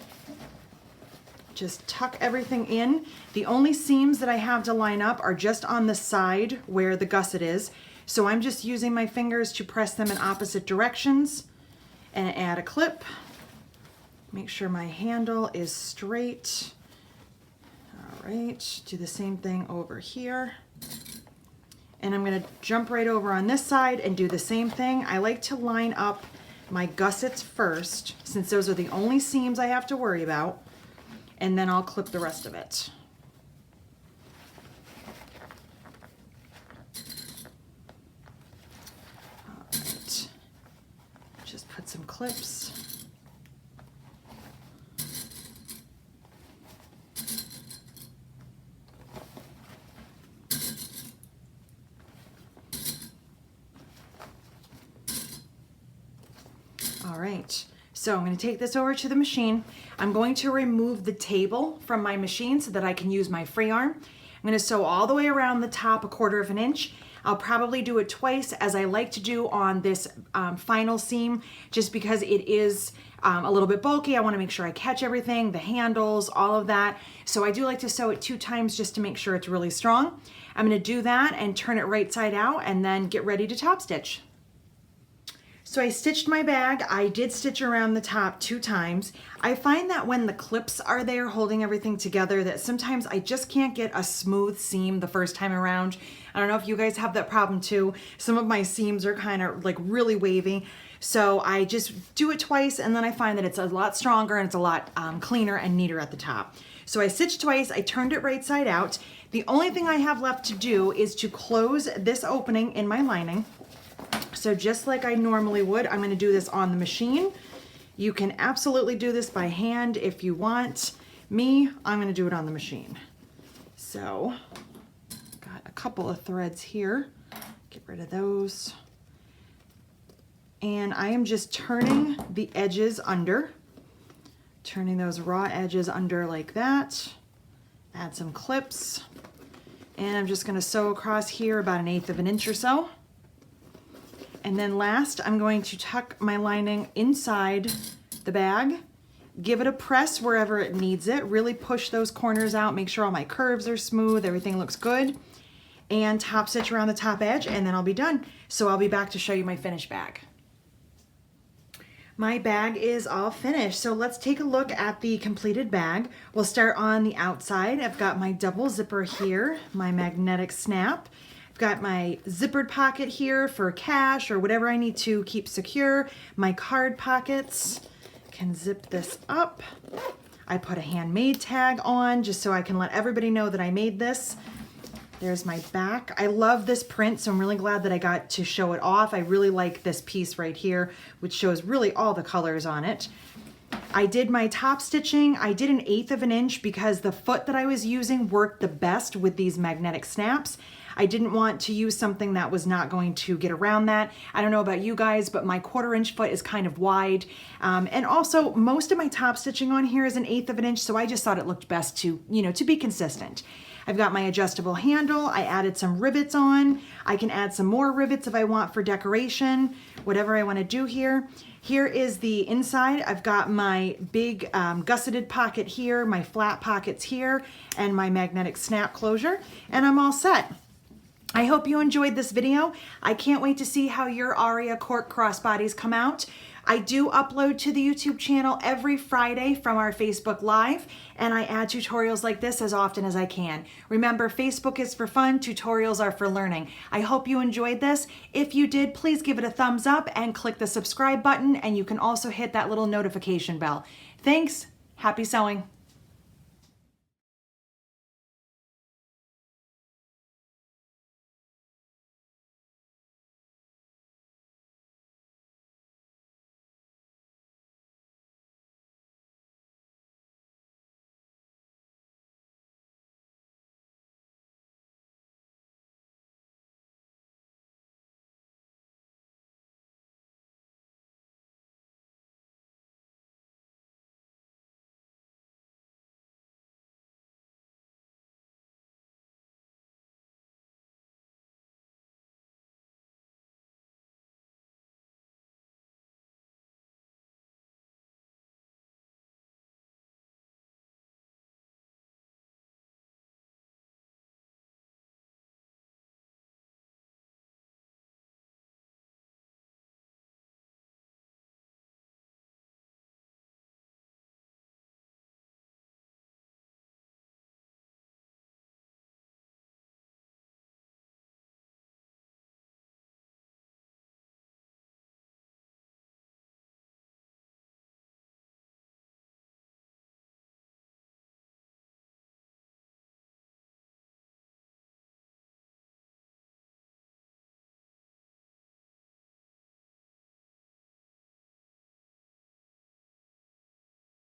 Just tuck everything in. The only seams that I have to line up are just on the side where the gusset is. So I'm just using my fingers to press them in opposite directions and add a clip. Make sure my handle is straight. All right, do the same thing over here. And I'm gonna jump right over on this side and do the same thing. I like to line up my gussets first, since those are the only seams I have to worry about, and then I'll clip the rest of it. All right, just put some clips. All right, so I'm going to take this over to the machine. I'm going to remove the table from my machine so that I can use my free arm. I'm going to sew all the way around the top 1/4 inch. I'll probably do it twice, as I like to do on this final seam, just because it is a little bit bulky. I want to make sure I catch everything, the handles, all of that. So I do like to sew it 2 times just to make sure it's really strong. I'm going to do that and turn it right side out and then get ready to top stitch. So I stitched my bag. I did stitch around the top 2 times. I find that when the clips are there holding everything together, that sometimes I just can't get a smooth seam the first time around. I don't know if you guys have that problem too. Some of my seams are kind of like really wavy. So I just do it twice, and then I find that it's a lot stronger and it's a lot cleaner and neater at the top. So I stitched twice, I turned it right side out. The only thing I have left to do is to close this opening in my lining. So just like I normally would, I'm going to do this on the machine. You can absolutely do this by hand if you want. Me, I'm going to do it on the machine. So, got a couple of threads here. Get rid of those. And I am just turning the edges under. Turning those raw edges under like that. Add some clips. And I'm just going to sew across here about 1/8 inch or so. And then last, I'm going to tuck my lining inside the bag, give it a press wherever it needs it, really push those corners out, make sure all my curves are smooth, everything looks good, and top stitch around the top edge, and then I'll be done. So I'll be back to show you my finished bag. My bag is all finished, so let's take a look at the completed bag. We'll start on the outside. I've got my double zipper here, my magnetic snap. Got my zippered pocket here for cash or whatever I need to keep secure. My card pockets, can zip this up. I put a handmade tag on just so I can let everybody know that I made this. There's my back. I love this print, so I'm really glad that I got to show it off. I really like this piece right here, which shows really all the colors on it. I did my top stitching. I did 1/8 inch because the foot that I was using worked the best with these magnetic snaps. I didn't want to use something that was not going to get around that. I don't know about you guys, but my 1/4 inch foot is kind of wide. And also most of my top stitching on here is 1/8 of an inch, so I just thought it looked best to, to be consistent. I've got my adjustable handle. I added some rivets on. I can add some more rivets if I want for decoration, whatever I want to do here. Here is the inside. I've got my big gusseted pocket here, my flat pockets here, and my magnetic snap closure, and I'm all set. I hope you enjoyed this video. I can't wait to see how your Aria Cork crossbodies come out. I do upload to the YouTube channel every Friday from our Facebook Live, and I add tutorials like this as often as I can. Remember, Facebook is for fun, tutorials are for learning. I hope you enjoyed this. If you did, please give it a thumbs up and click the subscribe button, and you can also hit that little notification bell. Thanks. Happy sewing.